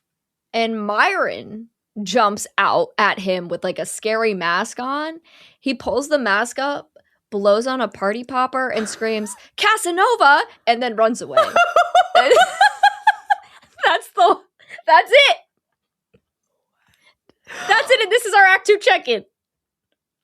and Myron jumps out at him with like a scary mask on. He pulls the mask up, blows on a party popper and screams, Casanova, and then runs away. That's it. That's it. And this is our Act 2 check-in.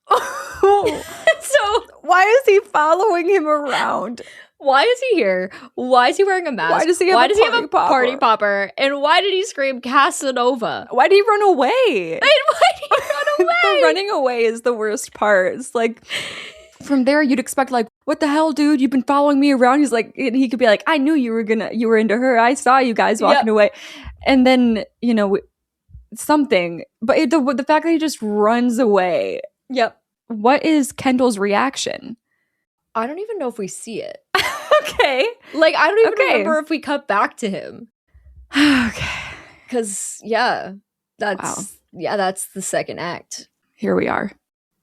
So why is he following him around? Why is he here? Why is he wearing a mask? Why does he have a party popper? And why did he scream Casanova? Why did he run away? And why did he run away? The running away is the worst part. It's like from there you'd expect like, what the hell, dude? You've been following me around. He's like, and he could be like, I knew you were into her. I saw you guys walking away. And then, something. But the fact that he just runs away. Yep. What is Kendall's reaction? I don't even know if we see it. Okay. Like, I don't even remember if we cut back to him. Okay. Because, that's the second act. Here we are.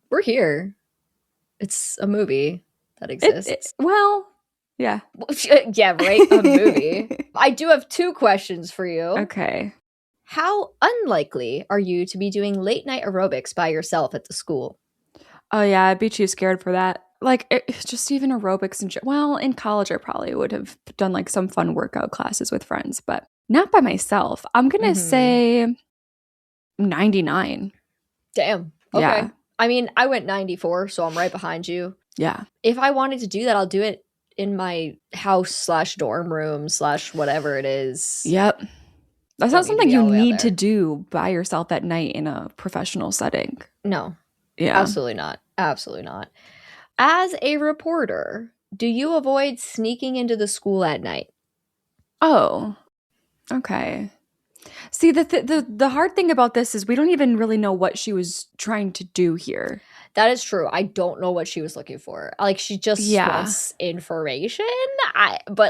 We're here. It's a movie that exists. Yeah. Yeah, right? A movie. I do have 2 questions for you. Okay. How unlikely are you to be doing late night aerobics by yourself at the school? Oh, yeah, I'd be too scared for that. Like, just even aerobics in college, I probably would have done like some fun workout classes with friends, but not by myself. I'm going to say 99. Damn. Okay. Yeah. I mean, I went 94, so I'm right behind you. Yeah. If I wanted to do that, I'll do it in my house / dorm room / whatever it is. Yep. That's not something you need to do by yourself at night in a professional setting. No. Yeah. Absolutely not. Absolutely not. As a reporter, do you avoid sneaking into the school at night? Oh, okay. See, the hard thing about this is we don't even really know what she was trying to do here. That is true. I don't know what she was looking for. Like, she just wants information.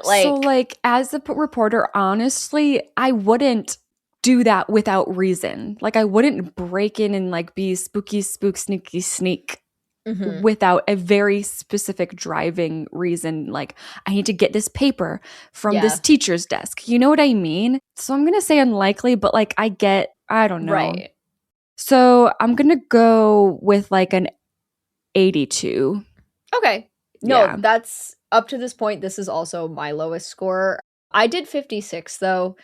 So, like, as a reporter, honestly, I wouldn't do that without reason. Like, I wouldn't break in and, like, be spooky, spook, sneaky, sneak without a very specific driving reason. Like, I need to get this paper from this teacher's desk. You know what I mean? So I'm going to say unlikely, but, like, I don't know. Right. So I'm going to go with, like, an 82. Okay. No, that's up to this point. This is also my lowest score. I did 56 though,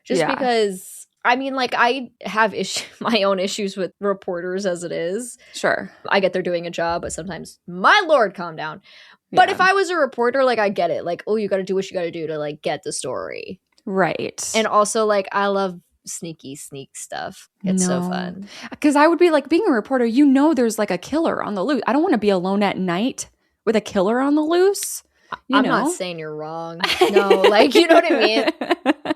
just because I mean, like, I have my own issues with reporters as it is. Sure. I get they're doing a job, but sometimes, my Lord, calm down. But if I was a reporter, like, I get it. Like, oh, you got to do what you got to do to, like, get the story. Right. And also, like, I love sneak stuff. It's so fun. Because I would be like, being a reporter, there's like a killer on the loose. I don't want to be alone at night with a killer on the loose. I'm not saying you're wrong. No, like, you know what I mean?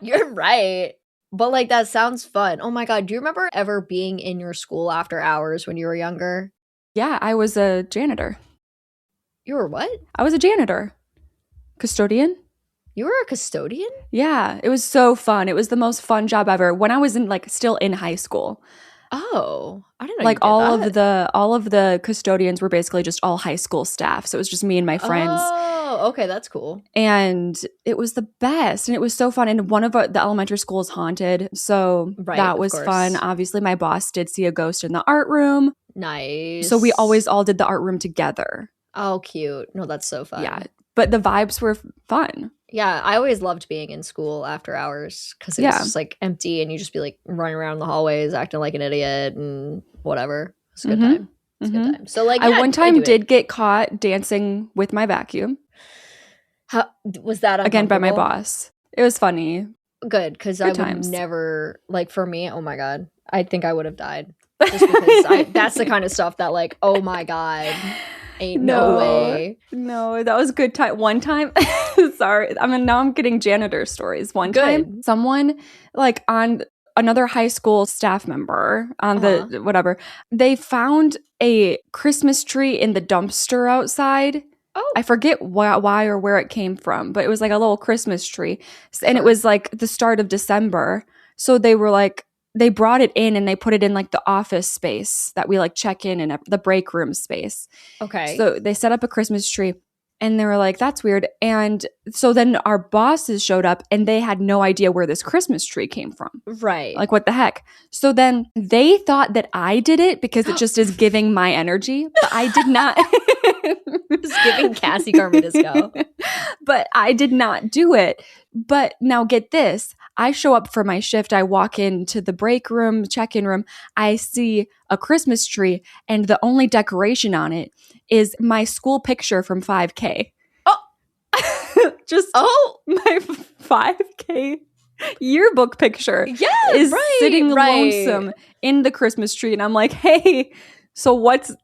You're right. But, like, that sounds fun. Oh my God. Do you remember ever being in your school after hours when you were younger? Yeah, I was a janitor. You were what? I was a janitor. Custodian. You were a custodian? Yeah, it was so fun. It was the most fun job ever when I was still in high school. Oh, I didn't know. Like, all of the custodians were basically just all high school staff. So it was just me and my friends. Oh, okay, that's cool. And it was the best, and it was so fun. And one of the elementary schools haunted, so that was fun. Obviously, my boss did see a ghost in the art room. Nice. So we always all did the art room together. Oh, cute. No, that's so fun. Yeah, but the vibes were fun. Yeah, I always loved being in school after hours because it was just, like, empty and you just be, like, running around the hallways acting like an idiot and whatever. It's a good time. It's a good time. So, like, I one time did get caught dancing with my vacuum. How was that? Again, by my boss. It was funny. Good, because I would never, like, for me, oh my God, I think I would have died. Just because that's the kind of stuff that, like, oh my God, ain't no way. No, that was a good time. One time, sorry, now I'm getting janitor stories. One time, someone, like, on another high school staff member on the whatever, they found a Christmas tree in the dumpster outside. Oh, I forget why or where it came from, but it was like a little Christmas tree. And it was like the start of December. So they were like, they brought it in and they put it in like the office space that we like check in the break room space. Okay. So they set up a Christmas tree and they were like, that's weird. And so then our bosses showed up and they had no idea where this Christmas tree came from. Right. Like, what the heck? So then they thought that I did it because it just is giving my energy, but I did not. Just giving Cassie Carmidisco. But I did not do it. But now get this. I show up for my shift. I walk into the break room, check-in room. I see a Christmas tree, and the only decoration on it is my school picture from 5K. Oh, just my 5K yearbook picture. Yeah, is sitting lonesome in the Christmas tree, and I'm like, hey, so what's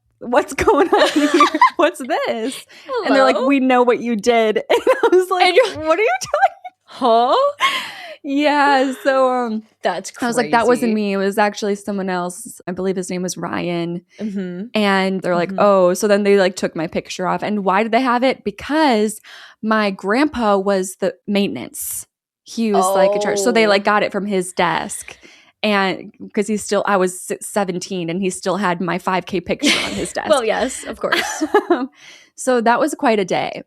going on here? What's this? Hello? And they're like, we know what you did. And I was like, what are you talking? Huh? Yeah, so that's crazy. I was like, that wasn't me. It was actually someone else. I believe his name was Ryan. And they're like, oh, so then they like took my picture off. And why did they have it? Because my grandpa was the maintenance. He was like in charge. So they like got it from his desk. And because I was 17 and he still had my 5K picture on his desk. Well, yes, of course. So that was quite a day.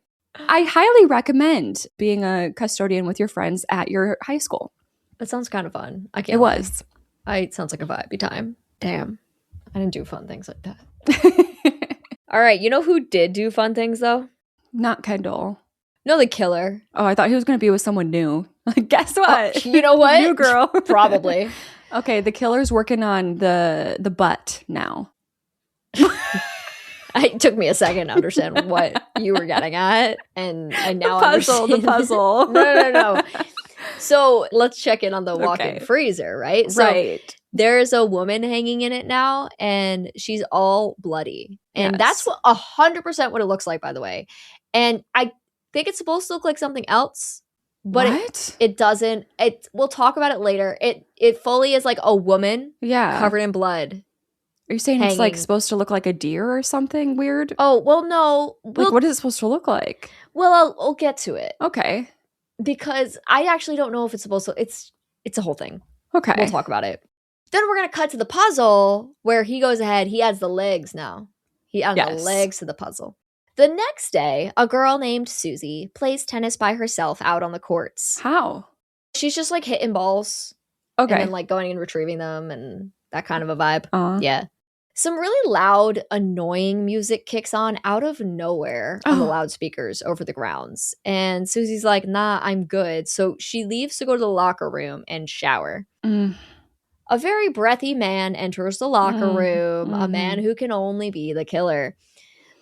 I highly recommend being a custodian with your friends at your high school. That sounds kind of fun. I can't. It was. It sounds like a vibey time. Damn. I didn't do fun things like that. All right. You know who did do fun things, though? Not Kendall. No, the killer. Oh, I thought he was going to be with someone new. Like, guess what? You know what? New girl. Probably. Okay, the killer's working on the butt now. It took me a second to understand what you were getting at, and I now understand. The puzzle. No. So let's check in on the walk-in freezer, right? So there's a woman hanging in it now, and she's all bloody, and that's 100% what it looks like, by the way. And I think it's supposed to look like something else, What? It doesn't. We'll talk about it later. It fully is like a woman covered in blood. Are you saying it's like supposed to look like a deer or something weird? Oh, well, no. Like, what is it supposed to look like? Well, I'll get to it. Okay. Because I actually don't know if it's supposed to. It's a whole thing. Okay. We'll talk about it. Then we're going to cut to the puzzle where he goes ahead. He adds the legs now. He adds the legs to the puzzle. The next day, a girl named Susie plays tennis by herself out on the courts. How? She's just like hitting balls. Okay. And then like going and retrieving them and that kind of a vibe. Yeah. Some really loud, annoying music kicks on out of nowhere on the loudspeakers over the grounds. And Susie's like, nah, I'm good. So she leaves to go to the locker room and shower. A very breathy man enters the locker room, a man who can only be the killer.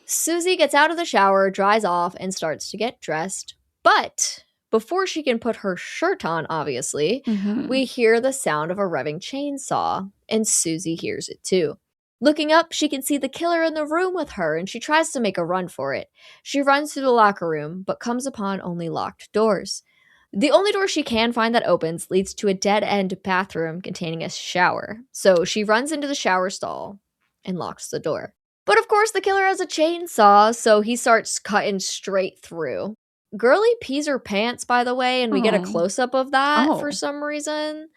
Susie gets out of the shower, dries off, and starts to get dressed. But before she can put her shirt on, obviously, we hear the sound of a revving chainsaw, and Susie hears it too. Looking up, she can see the killer in the room with her, and she tries to make a run for it. She runs through the locker room, but comes upon only locked doors. The only door she can find that opens leads to a dead-end bathroom containing a shower. So she runs into the shower stall and locks the door. But of course, the killer has a chainsaw, so he starts cutting straight through. Girly pees her pants, by the way, and we get a close-up of that for some reason.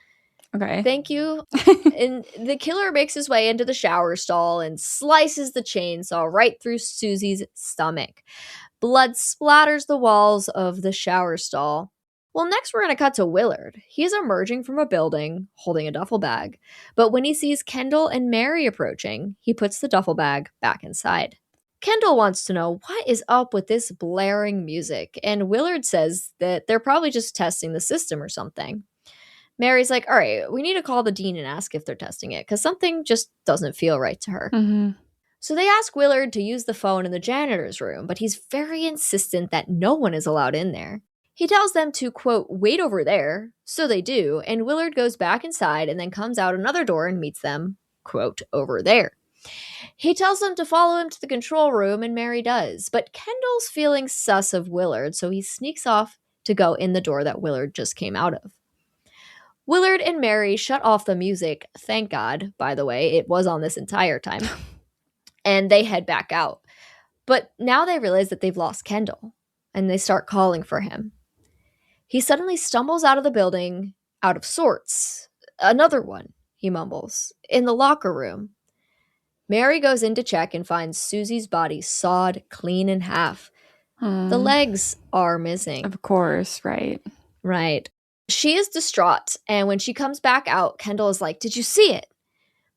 Okay. Thank you. And the killer makes his way into the shower stall and slices the chainsaw right through Susie's stomach. Blood splatters the walls of the shower stall. Well, next we're going to cut to Willard. He's emerging from a building, holding a duffel bag. But when he sees Kendall and Mary approaching, he puts the duffel bag back inside. Kendall wants to know what is up with this blaring music, and Willard says that they're probably just testing the system or something. Mary's like, all right, we need to call the dean and ask if they're testing it, because something just doesn't feel right to her. So they ask Willard to use the phone in the janitor's room, but he's very insistent that no one is allowed in there. He tells them to, quote, wait over there, so they do, and Willard goes back inside and then comes out another door and meets them, quote, over there. He tells them to follow him to the control room, and Mary does, but Kendall's feeling sus of Willard, so he sneaks off to go in the door that Willard just came out of. Willard and Mary shut off the music, thank God, by the way, it was on this entire time, and they head back out. But now they realize that they've lost Kendall, and they start calling for him. He suddenly stumbles out of the building, out of sorts. Another one, he mumbles, in the locker room. Mary goes in to check and finds Susie's body sawed clean in half. The legs are missing. Of course, right. Right. She is distraught, and when she comes back out, Kendall is like, did you see it?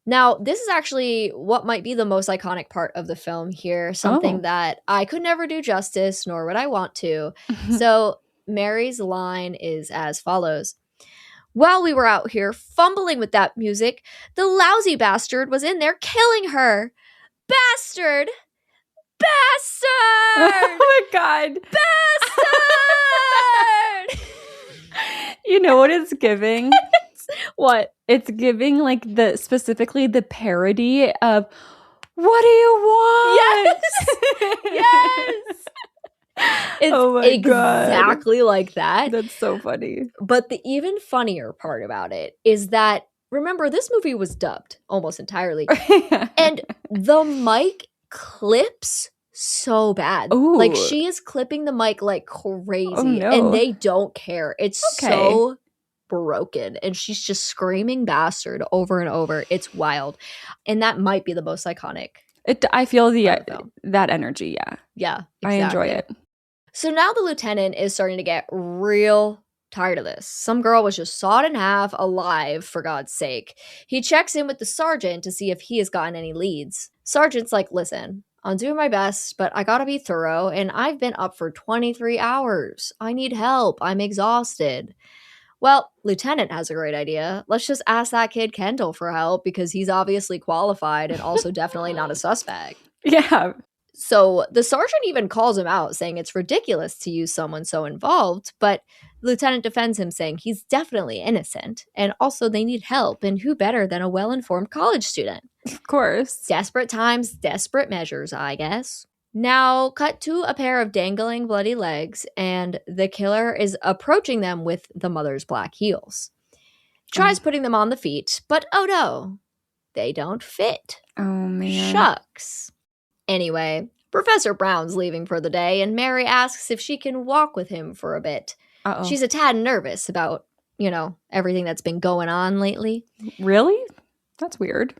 Now, this is actually what might be the most iconic part of the film here, something that I could never do justice, nor would I want to. So Mary's line is as follows. While we were out here fumbling with that music, the lousy bastard was in there killing her. Bastard! Bastard! Oh my God. Bastard! You know what it's giving? What? It's giving like specifically the parody of what do you want? Yes! Yes! It's exactly like that. That's so funny. But the even funnier part about it is that, remember, this movie was dubbed almost entirely. And the mic clips so bad. Ooh. Like, she is clipping the mic like crazy. And they don't care. It's so broken. And she's just screaming bastard over and over. It's wild. And that might be the most iconic. I feel that energy, yeah. Yeah, exactly. I enjoy it. So now the lieutenant is starting to get real tired of this. Some girl was just sawed in half alive, for God's sake. He checks in with the sergeant to see if he has gotten any leads. Sergeant's like, listen, I'm doing my best, but I gotta be thorough, and I've been up for 23 hours. I need help. I'm exhausted. Well, Lieutenant has a great idea. Let's just ask that kid Kendall for help, because he's obviously qualified and also definitely not a suspect. Yeah. So the sergeant even calls him out, saying it's ridiculous to use someone so involved, but Lieutenant defends him, saying he's definitely innocent, and also they need help, and who better than a well-informed college student? Of course. Desperate times, desperate measures, I guess. Now, cut to a pair of dangling bloody legs, and the killer is approaching them with the mother's black heels. Tries putting them on the feet, but oh no, they don't fit. Oh, man. Shucks. Anyway, Professor Brown's leaving for the day, and Mary asks if she can walk with him for a bit. Uh-oh. She's a tad nervous about, everything that's been going on lately. Really? That's weird.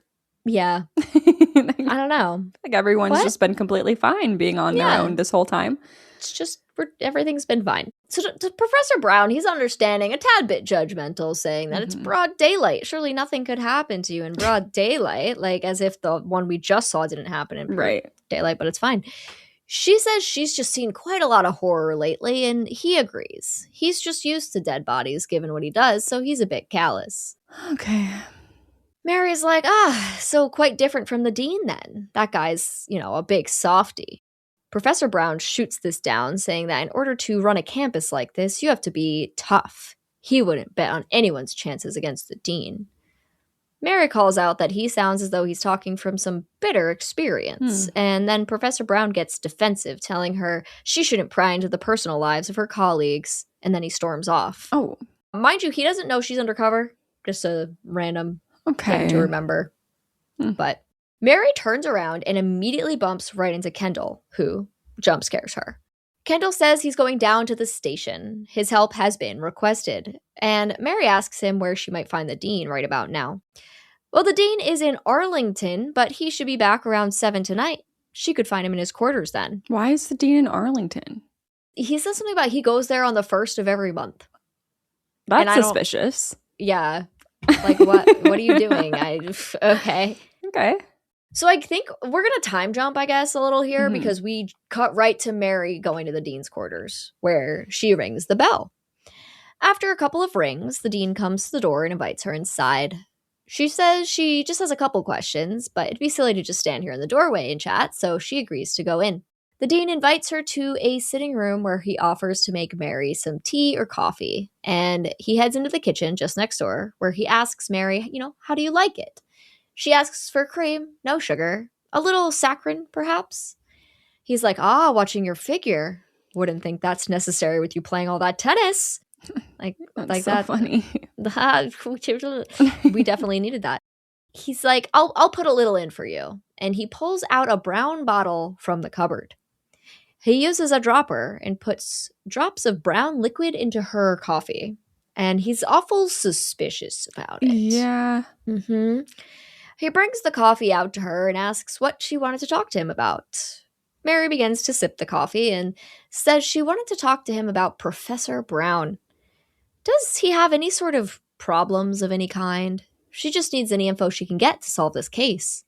Yeah. I don't know. Like everyone's just been completely fine being on their own this whole time. It's just, everything's been fine. So to Professor Brown, he's understanding, a tad bit judgmental, saying that it's broad daylight. Surely nothing could happen to you in broad daylight, like as if the one we just saw didn't happen in daylight, but it's fine. She says she's just seen quite a lot of horror lately, and he agrees. He's just used to dead bodies given what he does, so he's a bit callous. Okay. Mary's like, so quite different from the dean then. That guy's, a big softy. Professor Brown shoots this down, saying that in order to run a campus like this, you have to be tough. He wouldn't bet on anyone's chances against the dean. Mary calls out that he sounds as though he's talking from some bitter experience, and then Professor Brown gets defensive, telling her she shouldn't pry into the personal lives of her colleagues, and then he storms off. Oh. Mind you, he doesn't know she's undercover. Just a random thing to remember. But Mary turns around and immediately bumps right into Kendall, who jump scares her. Kendall says he's going down to the station. His help has been requested, and Mary asks him where she might find the dean right about now. Well, the dean is in Arlington, but he should be back around 7 tonight. She could find him in his quarters then. Why is the dean in Arlington? He says something about he goes there on the 1st of every month. That's suspicious. Yeah. Like, what are you doing? Okay. Okay. So I think we're going to time jump, I guess, a little here because we cut right to Mary going to the dean's quarters, where she rings the bell. After a couple of rings, the dean comes to the door and invites her inside. She says she just has a couple questions, but it'd be silly to just stand here in the doorway and chat, so she agrees to go in. The dean invites her to a sitting room where he offers to make Mary some tea or coffee, and he heads into the kitchen just next door, where he asks Mary, how do you like it? She asks for cream, no sugar, a little saccharin, perhaps. He's like, watching your figure. Wouldn't think that's necessary with you playing all that tennis. That's so funny. We definitely needed that. He's like, I'll put a little in for you. And he pulls out a brown bottle from the cupboard. He uses a dropper and puts drops of brown liquid into her coffee. And he's awful suspicious about it. Yeah. He brings the coffee out to her and asks what she wanted to talk to him about. Mary begins to sip the coffee and says she wanted to talk to him about Professor Brown. Does he have any sort of problems of any kind? She just needs any info she can get to solve this case.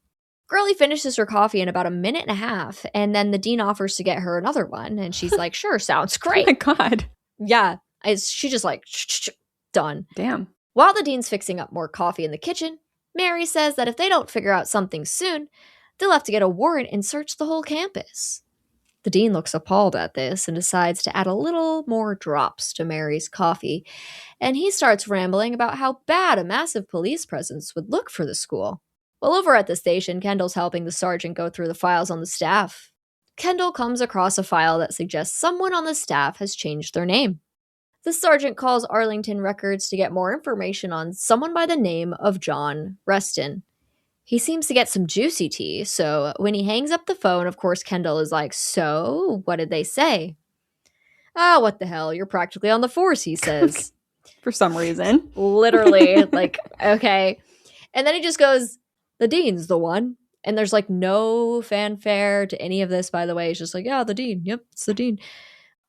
Girlie finishes her coffee in about a minute and a half, and then the dean offers to get her another one, and she's like, sure, sounds great. Oh my God. Yeah, she just like, done. Damn. While the dean's fixing up more coffee in the kitchen, Mary says that if they don't figure out something soon, they'll have to get a warrant and search the whole campus. The dean looks appalled at this and decides to add a little more drops to Mary's coffee, and he starts rambling about how bad a massive police presence would look for the school. While over at the station, Kendall's helping the sergeant go through the files on the staff. Kendall comes across a file that suggests someone on the staff has changed their name. The sergeant calls Arlington Records to get more information on someone by the name of John Reston. He seems to get some juicy tea, so when he hangs up the phone, of course, Kendall is like, so, what did they say? What the hell, you're practically on the force, he says. For some reason. Literally, like, okay. And then he just goes, the dean's the one. And there's like no fanfare to any of this, by the way. He's just like, yeah, the dean. Yep, it's the dean.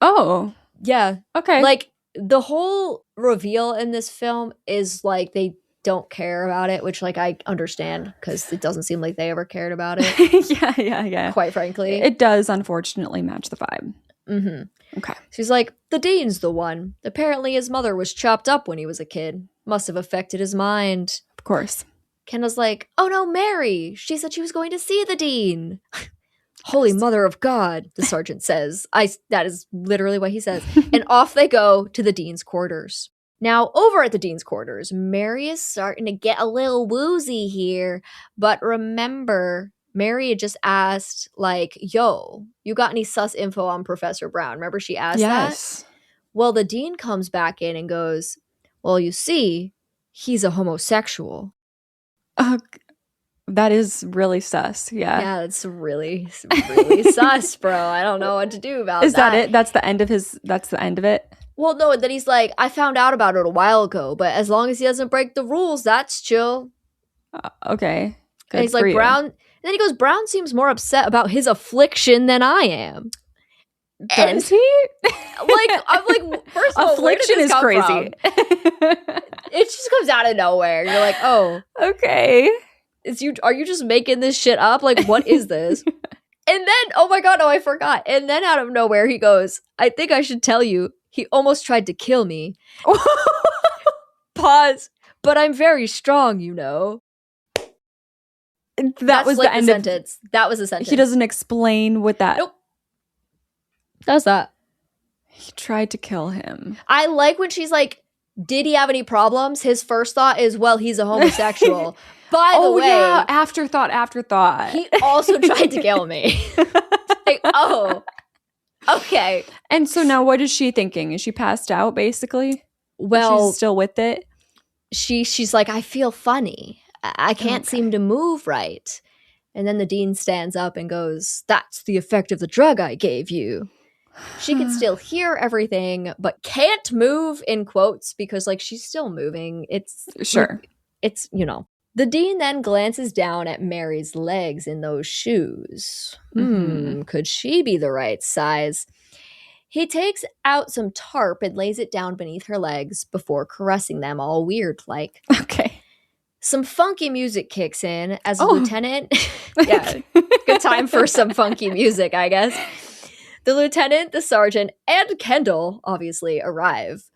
Oh. Yeah. Okay. Like, the whole reveal in this film is like they don't care about it, which like I understand because it doesn't seem like they ever cared about it. Yeah. Quite frankly. It does unfortunately match the vibe. Okay. She's like, the dean's the one. Apparently his mother was chopped up when he was a kid. Must have affected his mind. Of course. Kendall's like, oh no, Mary. She said she was going to see the dean. Holy mother of God, the sergeant says. That is literally what he says. And off they go to the dean's quarters. Now, over at the dean's quarters, Mary is starting to get a little woozy here. But remember, Mary had just asked, like, yo, you got any sus info on Professor Brown? Remember she asked that? Well, the dean comes back in and goes, well, you see, he's a homosexual. That is really sus. Yeah, it's really, really sus, bro. I don't know what to do about that. Is that it? That's the end of it? Well, no, and then he's like, I found out about it a while ago, but as long as he doesn't break the rules, that's chill. Okay. Good, and he's like, Brown. And then he goes, Brown seems more upset about his affliction than I am. Does he? Like, I'm like, first of all, affliction is crazy. It just comes out of nowhere. You're like, oh, okay. Are you just making this shit up? Like, what is this? And then, oh my god, no, I forgot. And then out of nowhere, he goes, I think I should tell you, he almost tried to kill me. Pause. But I'm very strong, you know. That was like the end sentence. That was the sentence. He doesn't explain what that. Nope. That's that. He tried to kill him. I like when she's like, did he have any problems? His first thought is, well, he's a homosexual. By the way, yeah, afterthought. He also tried to kill me. Like, oh, okay. And so now, what is she thinking? Is she passed out? Basically, well, she's still with it. She's like, I feel funny. I can't seem to move right. And then the dean stands up and goes, that's the effect of the drug I gave you. She can still hear everything, but can't move, in quotes, because like she's still moving. It's sure. It's, you know. The dean then glances down at Mary's legs in those shoes. Could she be the right size? He takes out some tarp and lays it down beneath her legs before caressing them all weird-like. Okay. Some funky music kicks in as a lieutenant. Yeah, good time for some funky music, I guess. The lieutenant, the sergeant, and Kendall, obviously, arrive.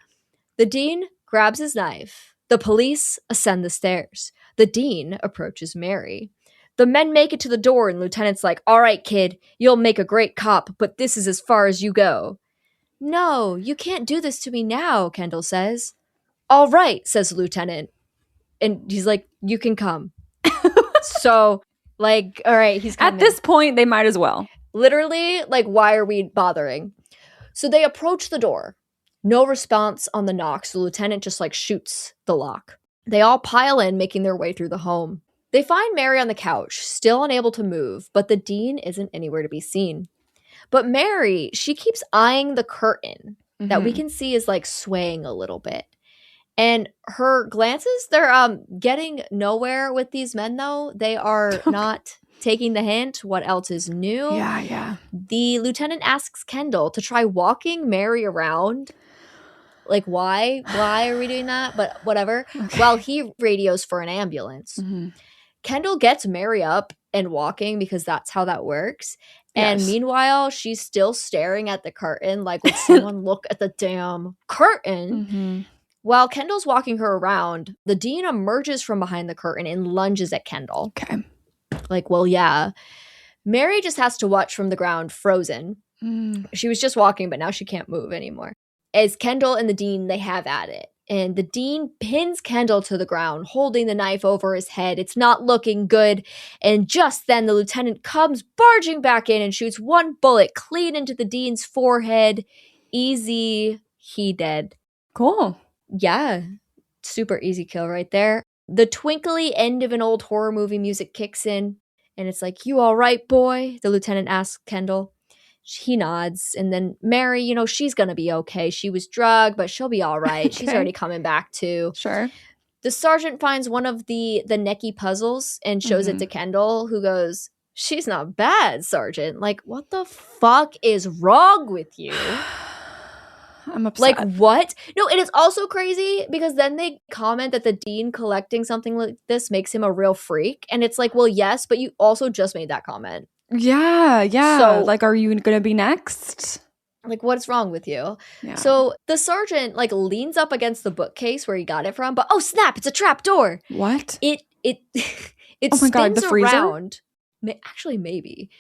The dean grabs his knife. The police ascend the stairs. The dean approaches Mary. The men make it to the door, and Lieutenant's like, all right, kid, you'll make a great cop, but this is as far as you go. No, you can't do this to me now, Kendall says. All right, says the lieutenant. And he's like, you can come. So, like, all right, he's coming. At this point, they might as well. Literally, like, why are we bothering? So they approach the door. No response on the knock, so the lieutenant just, like, shoots the lock. They all pile in, making their way through the home. They find Mary on the couch, still unable to move, but the dean isn't anywhere to be seen. But Mary, she keeps eyeing the curtain that we can see is, like, swaying a little bit. And her glances, they're getting nowhere with these men, though. They are not taking the hint. What else is new? Yeah. The lieutenant asks Kendall to try walking Mary around. Like, why? Why are we doing that? But whatever. Okay. While he radios for an ambulance. Kendall gets Mary up and walking because that's how that works. Yes. And meanwhile, she's still staring at the curtain like, would someone look at the damn curtain? While Kendall's walking her around, the dean emerges from behind the curtain and lunges at Kendall. Okay. Like, well, yeah. Mary just has to watch from the ground, frozen. She was just walking, but now she can't move anymore. As Kendall and the dean, they have at it. And the dean pins Kendall to the ground, holding the knife over his head. It's not looking good. And just then, the lieutenant comes barging back in and shoots one bullet clean into the dean's forehead. Easy. He dead. Cool. Yeah. Super easy kill right there. The twinkly end of an old horror movie music kicks in. And it's like, you all right, boy? The lieutenant asks Kendall. He nods. And then Mary, you know, she's going to be okay. She was drugged, but she'll be all right. Okay. She's already coming back too. Sure. The sergeant finds one of the necky puzzles and shows it to Kendall, who goes, she's not bad, Sergeant. Like, what the fuck is wrong with you? I'm upset. Like, what? No, it is also crazy because then they comment that the dean collecting something like this makes him a real freak. And it's like, well, yes, but you also just made that comment. Yeah. So, like, are you going to be next? Like, what's wrong with you? Yeah. So the sergeant, like, leans up against the bookcase where he got it from. But, oh, snap, it's a trap door. What? It oh my God, the freezer? Around. Actually, maybe.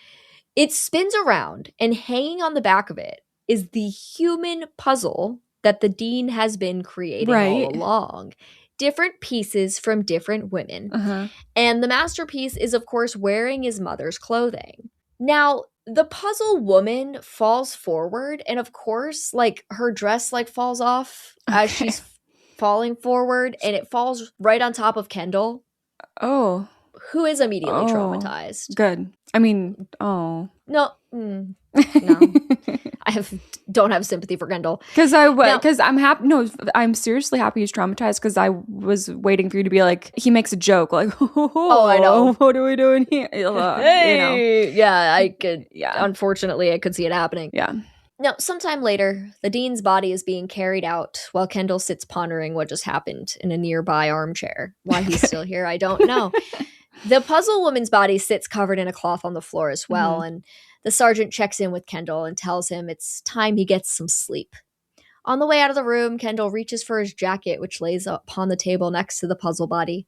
It spins around, and hanging on the back of it is the human puzzle that the dean has been creating all along. different pieces from different women. And the masterpiece is, of course, wearing his mother's clothing. Now, the puzzle woman falls forward, and of course, like, her dress, like, falls off as she's falling forward, and it falls right on top of Kendall. Oh. Who is immediately traumatized. Good. I mean, no. No. I don't have sympathy for Kendall. Because I'm happy. No, I'm seriously happy he's traumatized, because I was waiting for you to be like, he makes a joke like, oh, I know. What are we doing here? Hey! Yeah, I could. Yeah. Unfortunately, I could see it happening. Yeah. Now, sometime later, the dean's body is being carried out while Kendall sits pondering what just happened in a nearby armchair. Why he's still here, I don't know. The puzzle woman's body sits covered in a cloth on the floor as well, and the sergeant checks in with Kendall and tells him it's time he gets some sleep. On the way out of the room, Kendall reaches for his jacket, which lays upon the table next to the puzzle body.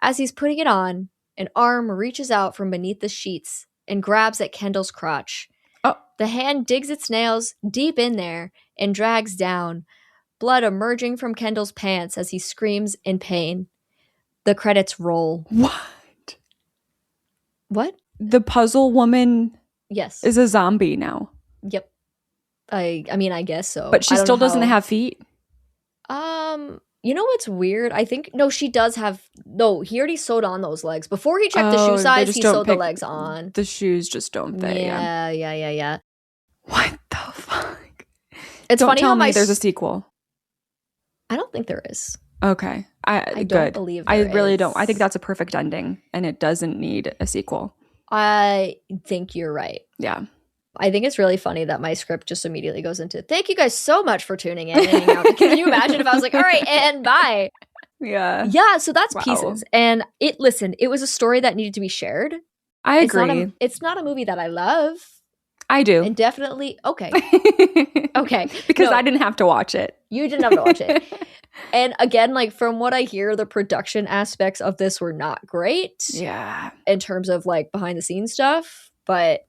As he's putting it on, an arm reaches out from beneath the sheets and grabs at Kendall's crotch. Oh. The hand digs its nails deep in there and drags down, blood emerging from Kendall's pants as he screams in pain. The credits roll. What? The puzzle woman yes is a zombie now. Yep. I mean, I guess so. But she still doesn't have feet? You know what's weird? I think, no, she does have, no, he already sewed on those legs. Before he checked the shoe size, he sewed the legs on. The shoes just don't fit. Yeah. What the fuck? It's don't funny tell how me there's a sequel. I don't think there is. Okay. I don't believe I there really is. don't. I think that's a perfect ending, and it doesn't need a sequel. I think you're right. Yeah. I think it's really funny that my script just immediately goes into, thank you guys so much for tuning in and hanging out. Can you imagine if I was like, all right, and bye. Yeah. Yeah, so that's Pieces. And it was a story that needed to be shared. I agree. It's not a movie that I love. I do. And definitely, okay. Okay. Because I didn't have to watch it. You didn't have to watch it. And again, like, from what I hear, the production aspects of this were not great. Yeah. In terms of, like, behind the scenes stuff. But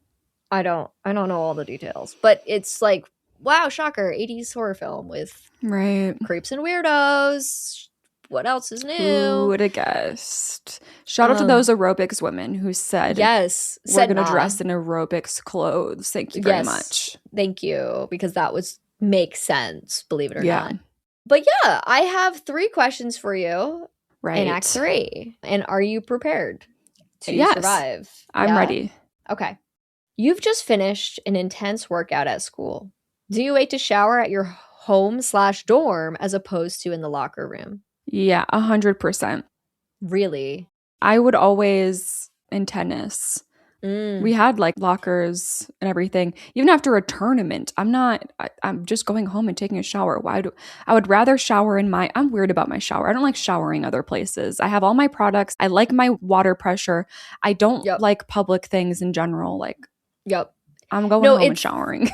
I don't know all the details. But it's like, wow, shocker, 80s horror film with creeps and weirdos. What else is new? Who would have guessed? Shout out to those aerobics women who said, yes, we're going to dress in aerobics clothes. Thank you very much. Thank you. Because that makes sense, believe it or not. But yeah, I have 3 questions for you in Act 3. And are you prepared to survive? I'm ready. Okay. You've just finished an intense workout at school. Do you wait to shower at your home/dorm as opposed to in the locker room? Yeah, 100%. Really? I would always, in tennis, we had like lockers and everything. Even after a tournament, I'm just going home and taking a shower. I would rather shower I'm weird about my shower. I don't like showering other places. I have all my products. I like my water pressure. I don't like public things in general. Like, I'm going home and showering.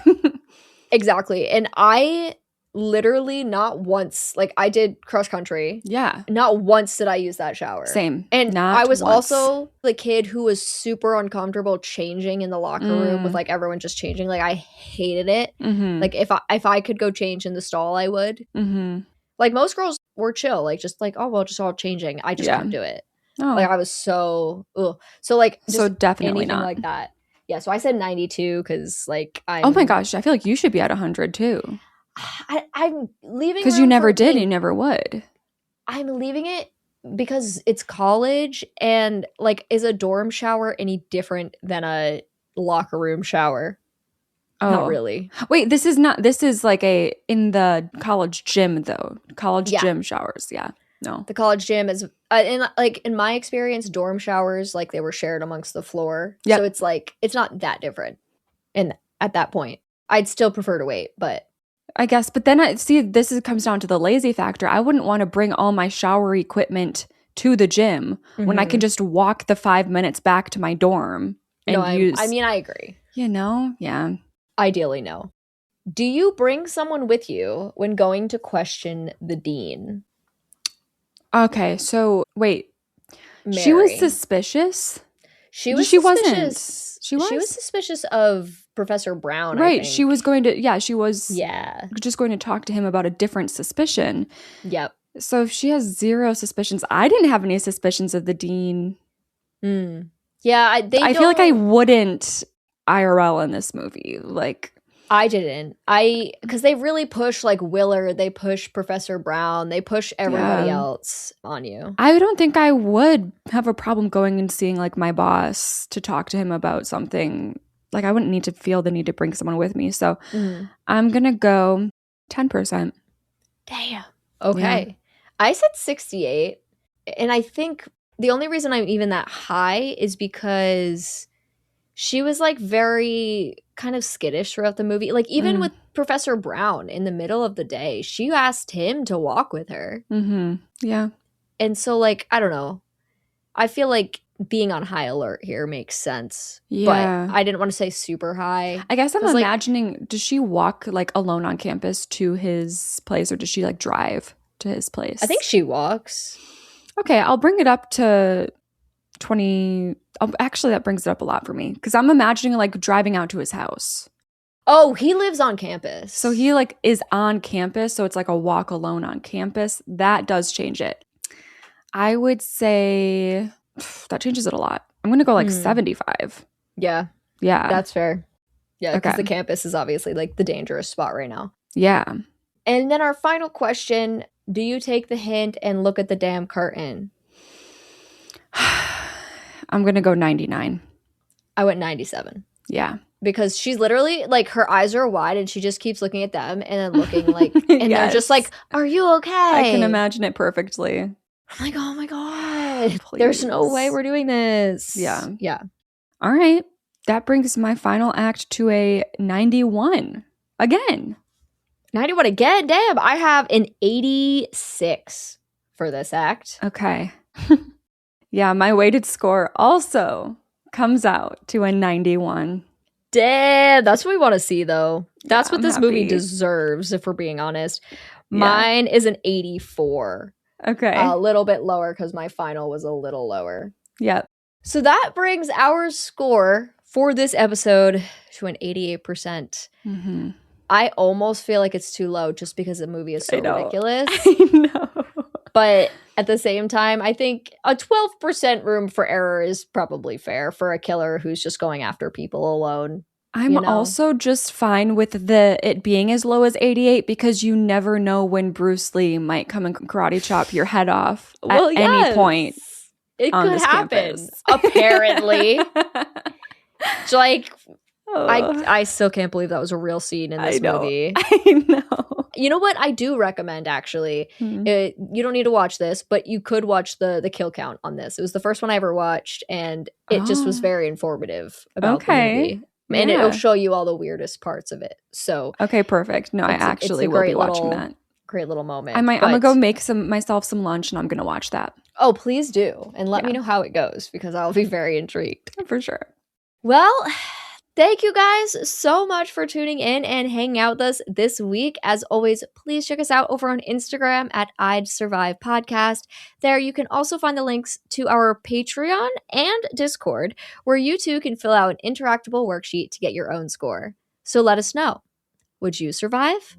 Exactly. And I literally not once, like, I did cross country. Yeah. Not once did I use that shower. Same. And I was also the kid who was super uncomfortable changing in the locker room with, like, everyone just changing. Like, I hated it. Like, if I could go change in the stall, I would. Like, most girls were chill. Like, just like, oh, well, just all changing. I just couldn't do it. Oh. Like, I was so, ugh. So, like, just so definitely anything not like that. Yeah, so I said 92 because, like, oh my gosh, I feel like you should be at 100 too. I'm leaving because you never did, you never would. I'm leaving it because it's college, and, like, is a dorm shower any different than a locker room shower? Oh. Not really. Wait, this is like in the college gym though. Gym showers, yeah. No. The college gym is in my experience, dorm showers, like, they were shared amongst the floor. So it's like, it's not that different. And at that point, I'd still prefer to wait, but I guess. But then comes down to the lazy factor. I wouldn't want to bring all my shower equipment to the gym when I can just walk the 5 minutes back to my dorm and use. I mean, I agree. Yeah. Ideally, no. Do you bring someone with you when going to question the dean? Okay, so wait. Mary. She was suspicious? She was suspicious of Professor Brown, right. I think. She was just going to talk to him about a different suspicion. Yep. So if she has zero suspicions, I didn't have any suspicions of the dean. Yeah, I feel like I wouldn't IRL in this movie. Like, I didn't. Because they really push like Willard, they push Professor Brown, they push everybody else on you. I don't think I would have a problem going and seeing like my boss to talk to him about something. Like, I wouldn't need to feel the need to bring someone with me. So I'm going to go 10%. Damn. Okay. Yeah. I said 68. And I think the only reason I'm even that high is because she was like very kind of skittish throughout the movie. Like even with Professor Brown in the middle of the day, she asked him to walk with her. Yeah. And so like, I don't know. I feel like being on high alert here makes sense. Yeah. But I didn't want to say super high. I guess I'm imagining, does she walk like alone on campus to his place or does she like drive to his place? I think she walks. Okay, I'll bring it up to 20. Actually, that brings it up a lot for me because I'm imagining like driving out to his house. Oh, he lives on campus. So he like is on campus. So it's like a walk alone on campus. That does change it. I would say that changes it a lot. I'm going to go like 75. Yeah. Yeah. That's fair. Yeah, because the campus is obviously like the dangerous spot right now. Yeah. And then our final question, do you take the hint and look at the damn curtain? I'm going to go 99. I went 97. Yeah. Because she's literally like her eyes are wide and she just keeps looking at them and then looking like and they're just like, are you okay? I can imagine it perfectly. I'm like, oh my God. There's no way we're doing this. Yeah. Yeah. All right. That brings my final act to a 91. Again. 91 again? Damn. I have an 86 for this act. Okay. Yeah, my weighted score also comes out to a 91. Damn, that's what we want to see, though. That's what this movie deserves, if we're being honest. Mine is an 84. Okay. A little bit lower because my final was a little lower. Yep. So that brings our score for this episode to an 88%. I almost feel like it's too low just because the movie is so ridiculous. I know. But at the same time, I think a 12% room for error is probably fair for a killer who's just going after people alone. I'm also just fine with it being as low as 88 because you never know when Bruce Lee might come and karate chop your head off at any point. It could happen, apparently. Like, I still can't believe that was a real scene in this movie. I know. You know what I do recommend, actually? You don't need to watch this, but you could watch the kill count on this. It was the first one I ever watched, and it just was very informative about the movie. And it'll show you all the weirdest parts of it. So okay, perfect. No, I actually will be watching that. Great little moment. I'm gonna go make myself some lunch, and I'm gonna watch that. Oh, please do, and let me know how it goes because I'll be very intrigued for sure. Well, thank you guys so much for tuning in and hanging out with us this week. As always, please check us out over on Instagram at I'd Survive Podcast. There you can also find the links to our Patreon and Discord, where you too can fill out an interactable worksheet to get your own score. So let us know. Would you survive?